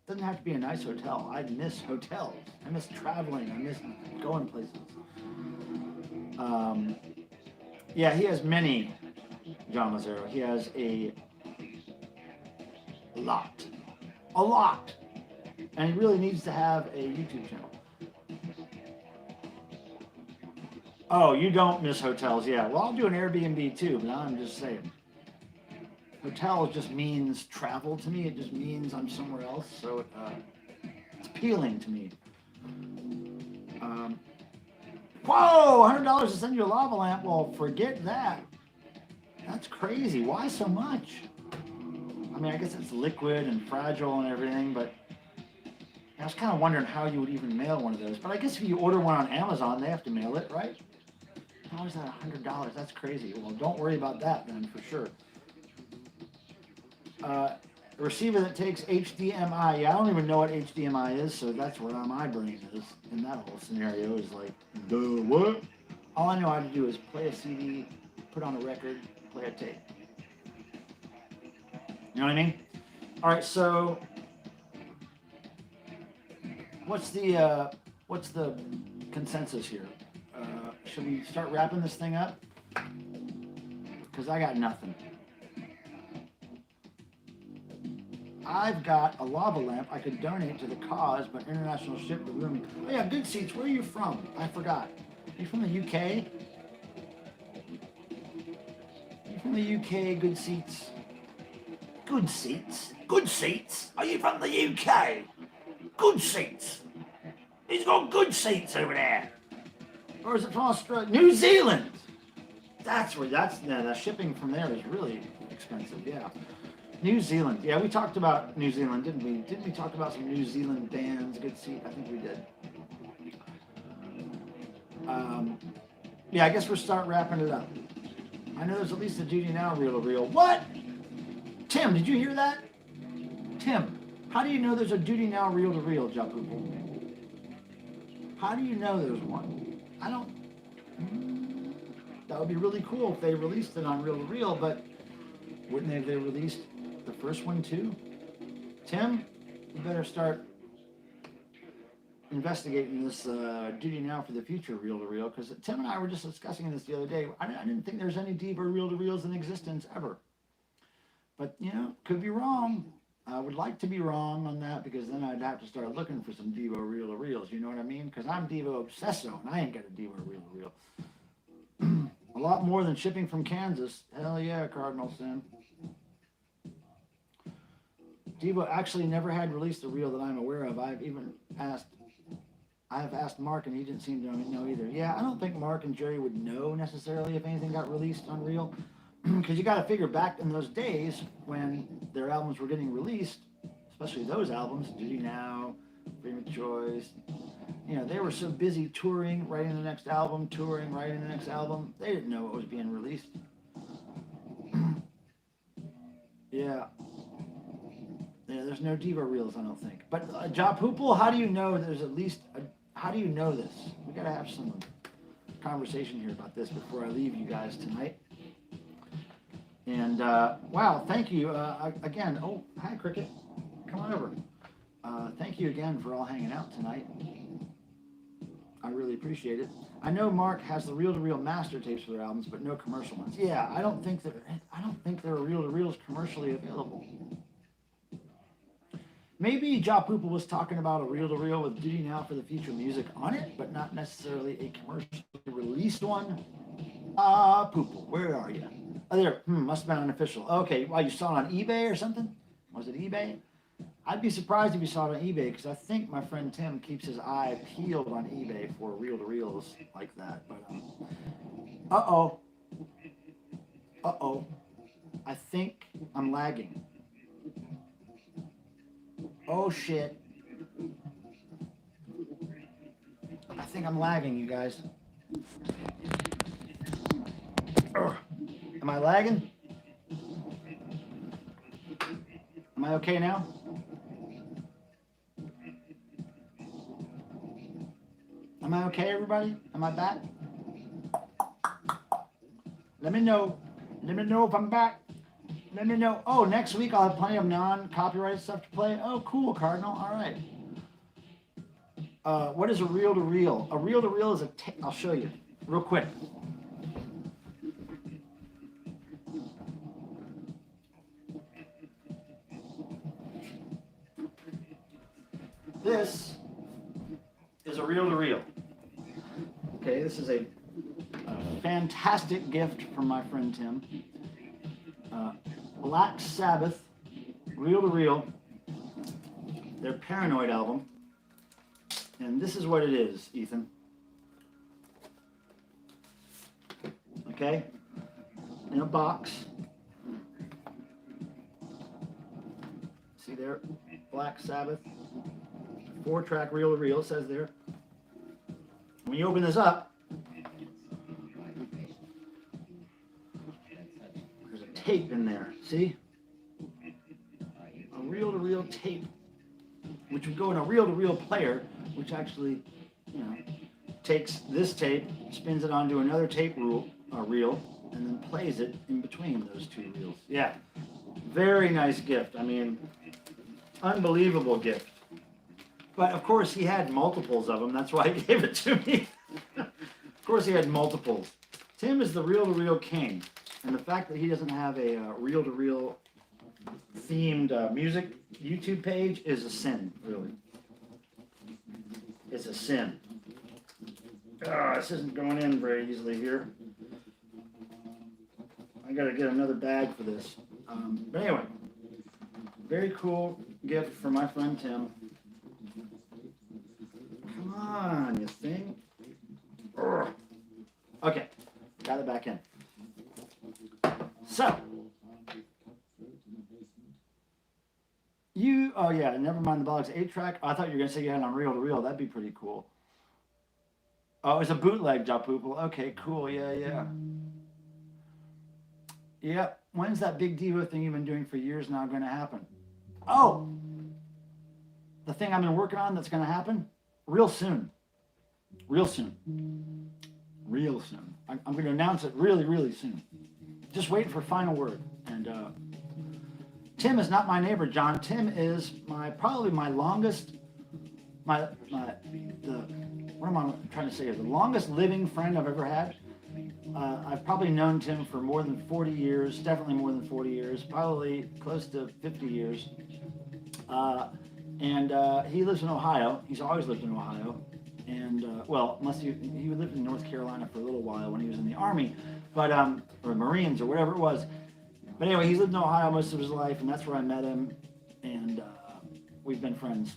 Speaker 3: Doesn't have to be a nice hotel. I miss hotels. I miss traveling. I miss going places. Yeah, he has many, John Mazzaro. He has a A lot. A lot. And he really needs to have a YouTube channel. Oh, you don't miss hotels. Yeah, well, I'll do an Airbnb too, but I'm just saying. Hotel just means travel to me. It just means I'm somewhere else. So it's appealing to me. Whoa, $100 to send you a lava lamp. Well, forget that. That's crazy. Why so much? I mean, I guess it's liquid and fragile and everything, but I was kind of wondering how you would even mail one of those. But I guess if you order one on Amazon, they have to mail it, right? How is that $100? That's crazy. Well, don't worry about that then, for sure. A receiver that takes HDMI. Yeah, I don't even know what HDMI is, so that's where my brain is in that whole scenario. Is like, duh, what? All I know how to do is play a CD, put on a record, play a tape. You know what I mean? All right, so what's the consensus here? Should we start wrapping this thing up? Because I got nothing. I've got a lava lamp I could donate to the cause, but international ship would ruin me. Oh yeah, Good Seats, where are you from? I forgot. Are you from the UK? You from the UK, Good Seats? Good Seats? Good Seats? Are you from the UK? Good Seats? He's got good seats over there. Or is it from Australia? New Zealand! That's where, the shipping from there is really expensive, yeah. New Zealand. Yeah, we talked about New Zealand, didn't we? Didn't we talk about some New Zealand bands? Good seat. I think we did. Yeah, I guess we'll start wrapping it up. I know there's at least a Duty Now reel-to-reel. What? Tim, did you hear that? Tim, how do you know there's a Duty Now reel-to-reel, Japupo? How do you know there's one? I don't... That would be really cool if they released it on reel-to-reel, but wouldn't they have released the first one too? Tim, you better start investigating this Duty Now for the Future reel-to-reel, because Tim and I were just discussing this the other day. I didn't think there's any Diva reel-to-reels in existence ever. But, you know, could be wrong. I would like to be wrong on that, because then I'd have to start looking for some Diva reel-to-reels, you know what I mean? Because I'm Diva obsesso, and I ain't got a Diva reel-to-reel. A lot more than shipping from Kansas. Hell yeah, Cardinal Sin. Diva actually never had released a reel that I'm aware of. I've asked Mark, and he didn't seem to know either. Yeah, I don't think Mark and Jerry would know necessarily if anything got released on reel, because you got to figure back in those days when their albums were getting released, especially those albums, Duty Now, Freedom of Choice. You know, they were so busy touring, writing the next album, touring, writing the next album. They didn't know what was being released. Yeah. Yeah, there's no Diva reels, I don't think. But Job Hoople, how do you know there's at least how do you know this? We gotta have some conversation here about this before I leave you guys tonight. And wow, thank you again. Oh, hi Cricket, come on over. Thank you again for all hanging out tonight. I really appreciate it. I know Mark has the reel-to-reel master tapes for their albums, but no commercial ones. Yeah, I don't think there are reel-to-reels commercially available. Maybe Ja Poopa was talking about a reel-to-reel with Duty Now for the Future music on it, but not necessarily a commercially released one. Poopa, where are you? Oh, there. Must have been unofficial. Okay, well, you saw it on eBay or something? Was it eBay? I'd be surprised if you saw it on eBay, because I think my friend Tim keeps his eye peeled on eBay for reel-to-reels like that. But uh-oh. I think I'm lagging. Oh shit. I think I'm lagging, you guys. Ugh. Am I lagging? Am I okay now? Am I okay, everybody? Am I back? Let me know. Let me know if I'm back. Let me know. Oh, next week I'll have plenty of non-copyrighted stuff to play. Oh, cool, Cardinal. All right. What is a reel-to-reel? A reel-to-reel is I'll show you real quick. this is a reel-to-reel. Okay, this is a fantastic gift from my friend Tim. Black Sabbath, reel-to-reel, their Paranoid album. And this is what it is, Ethan. Okay? In a box. See there? Black Sabbath. 4-track reel-to-reel, it says there. When you open this up, there's a tape in there. See? A reel-to-reel tape, which would go in a reel-to-reel player, which actually, you know, takes this tape, spins it onto another tape reel, and then plays it in between those two reels. Yeah, very nice gift. I mean, unbelievable gift. But of course, he had multiples of them. That's why he gave it to me. Of course, he had multiples. Tim is the reel-to-reel king, and the fact that he doesn't have a reel-to-reel themed music YouTube page is a sin, really. It's a sin. This isn't going in very easily here. I gotta get another bag for this. But anyway, very cool gift for my friend Tim. Come on, you thing. Urgh. Okay, got it back in. So, oh yeah, never mind the box 8-track. Oh, I thought you were going to say you had it on reel-to-reel. That'd be pretty cool. Oh, it's a bootleg, Japoopal. Okay, cool. Yeah. Yeah, when's that big Devo thing you've been doing for years now going to happen? Oh, the thing I've been working on that's going to happen? Real soon. Real soon. I'm going to announce it really soon. Just wait for final word. And Tim is not my neighbor, John. Tim is probably my longest, what am I trying to say here? The longest living friend I've ever had. I've probably known Tim for more than 40 years, definitely more than 40 years, probably close to 50 years. And he lives in Ohio. He's always lived in Ohio. And, well, unless he lived in North Carolina for a little while when he was in the Army, but or Marines or whatever it was. But anyway, he's lived in Ohio most of his life, and that's where I met him. And we've been friends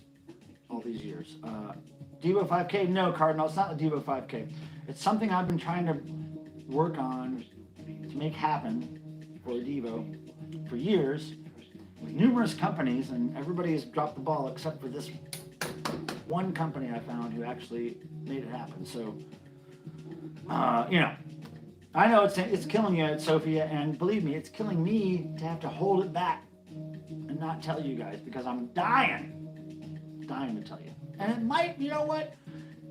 Speaker 3: all these years. Devo 5K? No, Cardinal, it's not a Devo 5K. It's something I've been trying to work on to make happen for Devo for years with numerous companies, and everybody has dropped the ball except for this one company I found who actually made it happen. So, you know, I know it's killing you, Sophia, and believe me, it's killing me to have to hold it back and not tell you guys because I'm dying to tell you. And it might, you know what?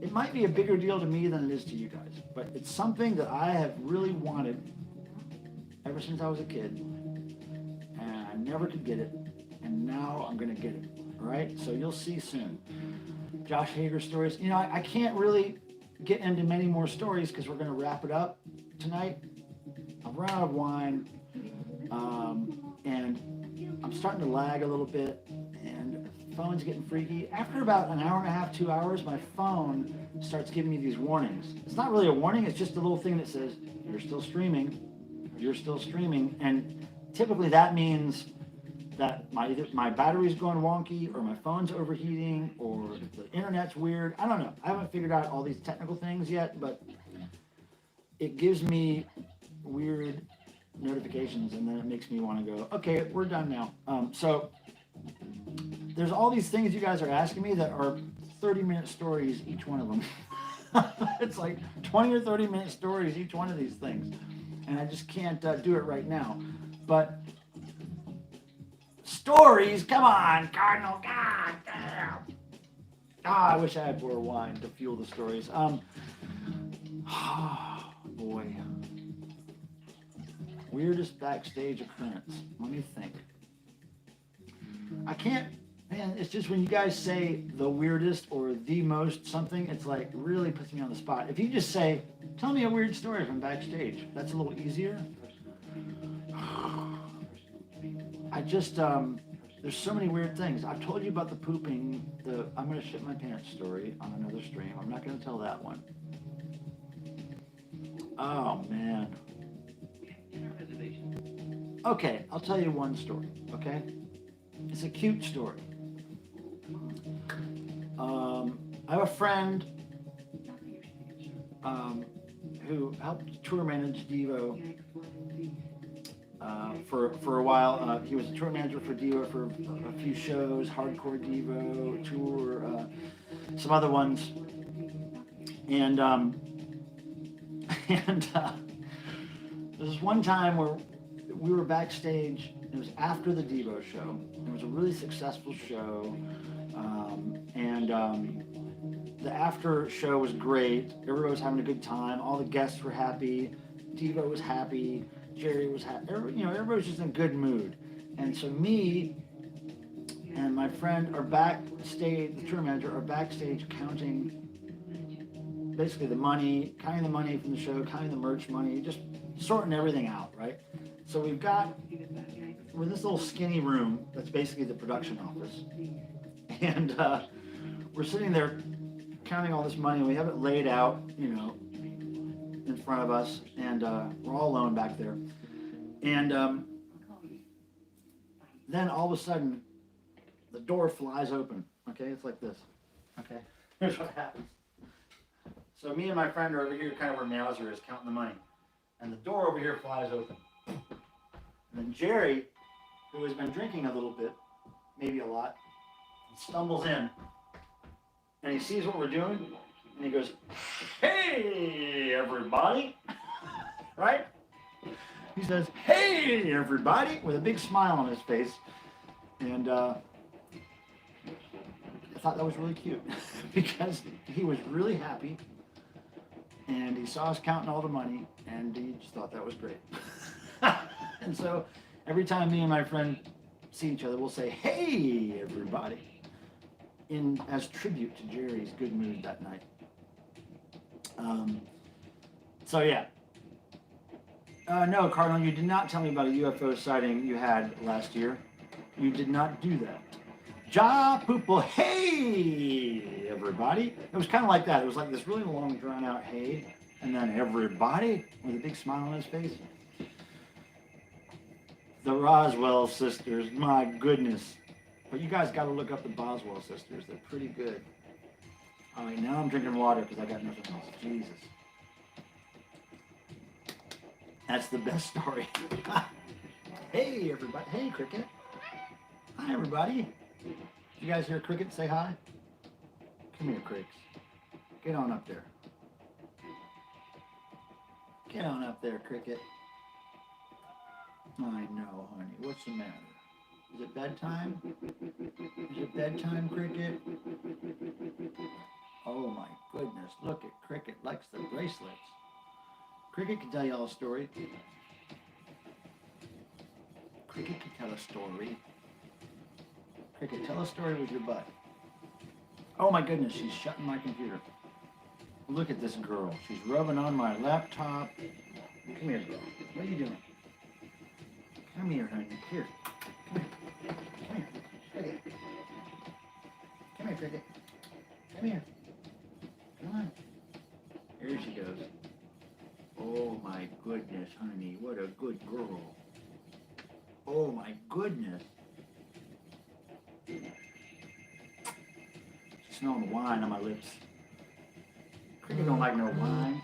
Speaker 3: It might be a bigger deal to me than it is to you guys, but it's something that I have really wanted ever since I was a kid, and I never could get it, and now I'm gonna get it. All right, so you'll see soon. Josh Hager stories. You know, I can't really get into many more stories because we're gonna wrap it up tonight. I've run out of wine, and I'm starting to lag a little bit, and the phone's getting freaky. After about an hour and a half, 2 hours, my phone starts giving me these warnings. It's not really a warning, it's just a little thing that says, you're still streaming, and typically that means that either my battery's going wonky, or my phone's overheating, or the internet's weird. I don't know. I haven't figured out all these technical things yet, but it gives me weird notifications, and then it makes me want to go, okay, we're done now. So there's all these things you guys are asking me that are 30-minute stories, each one of them. It's like 20 or 30-minute stories, each one of these things. And I just can't do it right now. But stories, come on, Cardinal, god damn. I wish I had more wine to fuel the stories. Boy. Weirdest backstage occurrence. Let me think. I can't, man, it's just when you guys say the weirdest or the most something, it's like really puts me on the spot. If you just say, tell me a weird story from backstage, that's a little easier. I just, There's so many weird things. I've told you about the pooping, I'm gonna shit my pants story on another stream. I'm not gonna tell that one. Oh man. Okay, I'll tell you one story, okay? It's a cute story. I have a friend who helped tour manage Devo for a while. He was a tour manager for Devo for a few shows, Hardcore Devo tour, some other ones, and there was one time where we were backstage. It was after the Devo show. It was a really successful show, the after show was great. Everybody was having a good time. All the guests were happy. Devo was happy. Jerry was happy. Everybody was just in a good mood. And so me and my friend are backstage. The tour manager are backstage counting basically the money, counting the money from the show, counting the merch money, just sorting everything out, right? So we're in this little skinny room that's basically the production office. And we're sitting there counting all this money. We have it laid out, in front of us. And we're all alone back there. And then all of a sudden, the door flies open. Okay, it's like this. Okay, here's what happens. So me and my friend are over here kind of where Mauser is, counting the money. And the door over here flies open. And then Jerry, who has been drinking a little bit, maybe a lot, stumbles in. And he sees what we're doing. And he goes, "Hey, everybody." Right? He says, "Hey, everybody," with a big smile on his face. And I thought that was really cute because he was really happy. And he saw us counting all the money, and he just thought that was great. And so every time me and my friend see each other, we'll say, "Hey, everybody," as tribute to Jerry's good mood that night. So yeah. No, Cardinal, you did not tell me about a UFO sighting you had last year. You did not do that. Ja Poople, hey, everybody. It was kind of like that. It was like this really long, drawn-out hey, and then everybody with a big smile on his face. The Roswell sisters, my goodness. But you guys got to look up the Boswell sisters. They're pretty good. All right, now I'm drinking water because I got nothing else. Jesus. That's the best story. Hey, everybody. Hey, Cricket. Hi, everybody. You guys hear Cricket say hi? Come here, Cricks. Get on up there. Get on up there, Cricket. I know, honey. What's the matter? Is it bedtime? Is it bedtime, Cricket? Oh my goodness. Look at Cricket likes the bracelets. Cricket can tell you all a story. Cricket can tell a story. Cricket, tell a story with your butt. Oh my goodness, she's shutting my computer. Look at this girl. She's rubbing on my laptop. Come here, girl. What are you doing? Come here, honey. Here. Come here. Come here. Cricket. Come here, Cricket. Come here. Come on. Here she goes. Oh my goodness, honey. What a good girl. Oh my goodness. Smelling the wine on my lips. Cricket don't like no wine.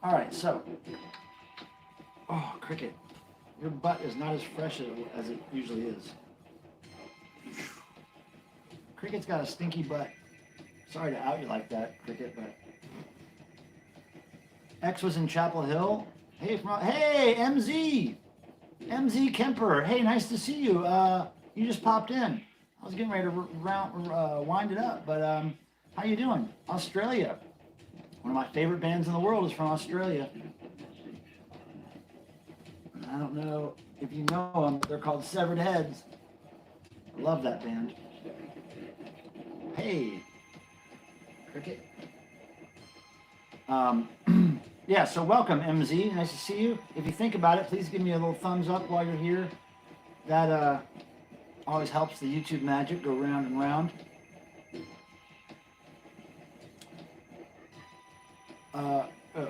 Speaker 3: All right, so. Oh, Cricket. Your butt is not as fresh as it usually is. Cricket's got a stinky butt. Sorry to out you like that, Cricket, but. X was in Chapel Hill. Hey, hey, MZ. MZ Kemper. Hey, nice to see you. You just popped in. I was getting ready to wind it up, but how you doing? Australia. One of my favorite bands in the world is from Australia. I don't know if you know them. They're called Severed Heads. I love that band. Hey, Cricket. Yeah, so welcome, MZ. Nice to see you. If you think about it, please give me a little thumbs up while you're here. That Always helps the YouTube magic go round and round.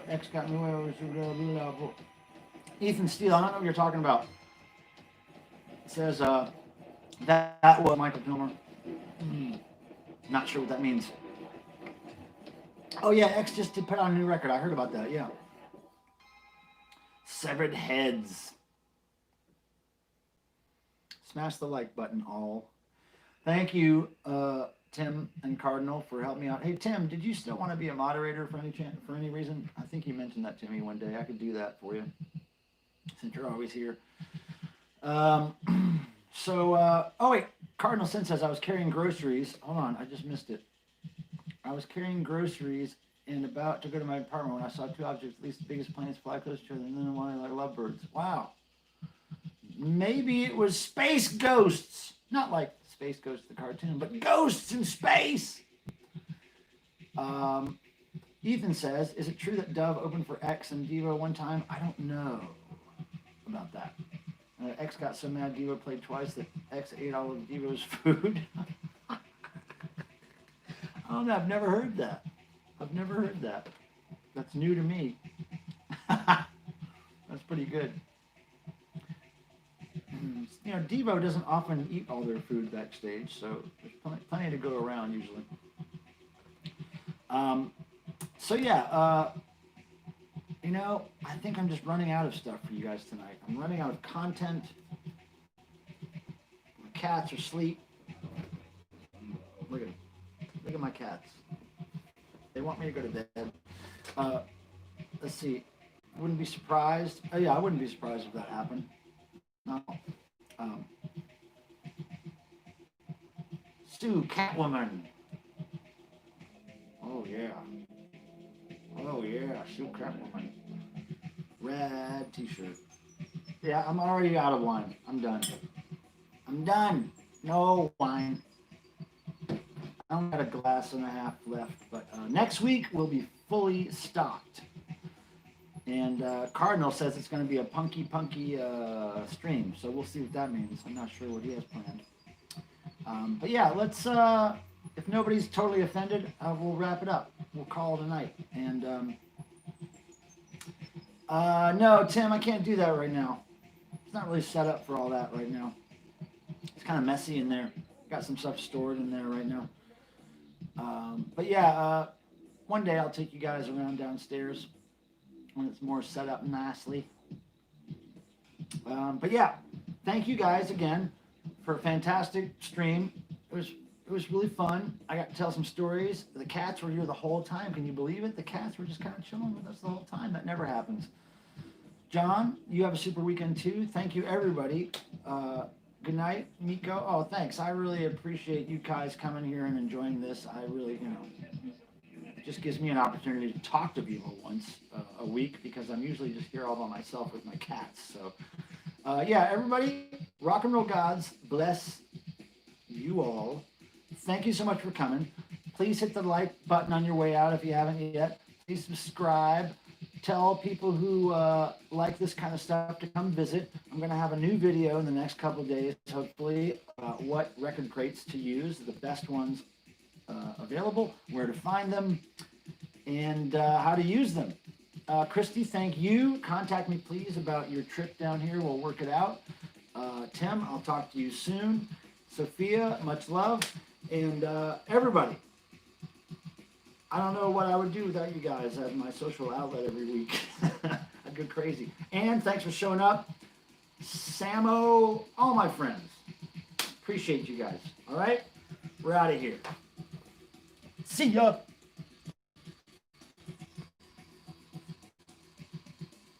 Speaker 3: X got me away. Ethan Steele, I don't know what you're talking about. It says that was Michael Kilmer. Not sure what that means. Oh yeah, X just did put out a new record. I heard about that. Yeah. Severed Heads. Smash the like button, all. Thank you, Tim and Cardinal, for helping me out. Hey Tim, did you still want to be a moderator for any reason? I think you mentioned that to me one day. I could do that for you, since you're always here. Oh wait, Cardinal Sin says I was carrying groceries. Hold on, I just missed it. I was carrying groceries and about to go to my apartment when I saw two objects, at least the biggest planes, fly close to each other, and then one like lovebirds. Wow. Maybe it was space ghosts. Not like Space Ghost the cartoon, but ghosts in space. Ethan says, is it true that Dove opened for X and Devo one time? I don't know about that. X got so mad Devo played twice that X ate all of Devo's food. I don't know. I've never heard that. That's new to me. That's pretty good. You know, Devo doesn't often eat all their food backstage, so there's plenty to go around usually. You know, I think I'm just running out of stuff for you guys tonight. I'm running out of content. My cats are asleep. Look at my cats. They want me to go to bed. Let's see. Wouldn't be surprised. Oh yeah, I wouldn't be surprised if that happened. No. Sue, Catwoman. Oh yeah, Sue, Catwoman. Red t-shirt. Yeah, I'm already out of wine. I'm done. No wine. I only got a glass and a half left, but next week we'll be fully stocked. And Cardinal says it's going to be a punky stream, so we'll see what that means. I'm not sure what he has planned. But yeah, let's, if nobody's totally offended, we'll wrap it up. We'll call it a night. And no, Tim, I can't do that right now. It's not really set up for all that right now. It's kind of messy in there. Got some stuff stored in there right now. But yeah, one day I'll take you guys around downstairs when it's more set up nicely. But yeah, thank you guys again for a fantastic stream. It was really fun. I got to tell some stories. The cats were here the whole time. Can you believe it? The cats were just kind of chilling with us the whole time. That never happens. John, you have a super weekend too. Thank you, everybody. Good night, Miko. Oh, thanks. I really appreciate you guys coming here and enjoying this. I really, it just gives me an opportunity to talk to people once a week, because I'm usually just here all by myself with my cats. So, yeah, everybody, rock and roll gods bless you all. Thank you so much for coming. Please hit the like button on your way out if you haven't yet. Please subscribe. Tell people who like this kind of stuff to come visit. I'm going to have a new video in the next couple of days, hopefully, about what record crates to use, the best ones available, where to find them, and how to use them. Christy, thank you. Contact me, please, about your trip down here. We'll work it out. Tim, I'll talk to you soon. Sophia, much love. And everybody, I don't know what I would do without you guys as my social outlet every week. I'd go crazy. And thanks for showing up. Samo, all my friends. Appreciate you guys. All right? We're out of here. See ya.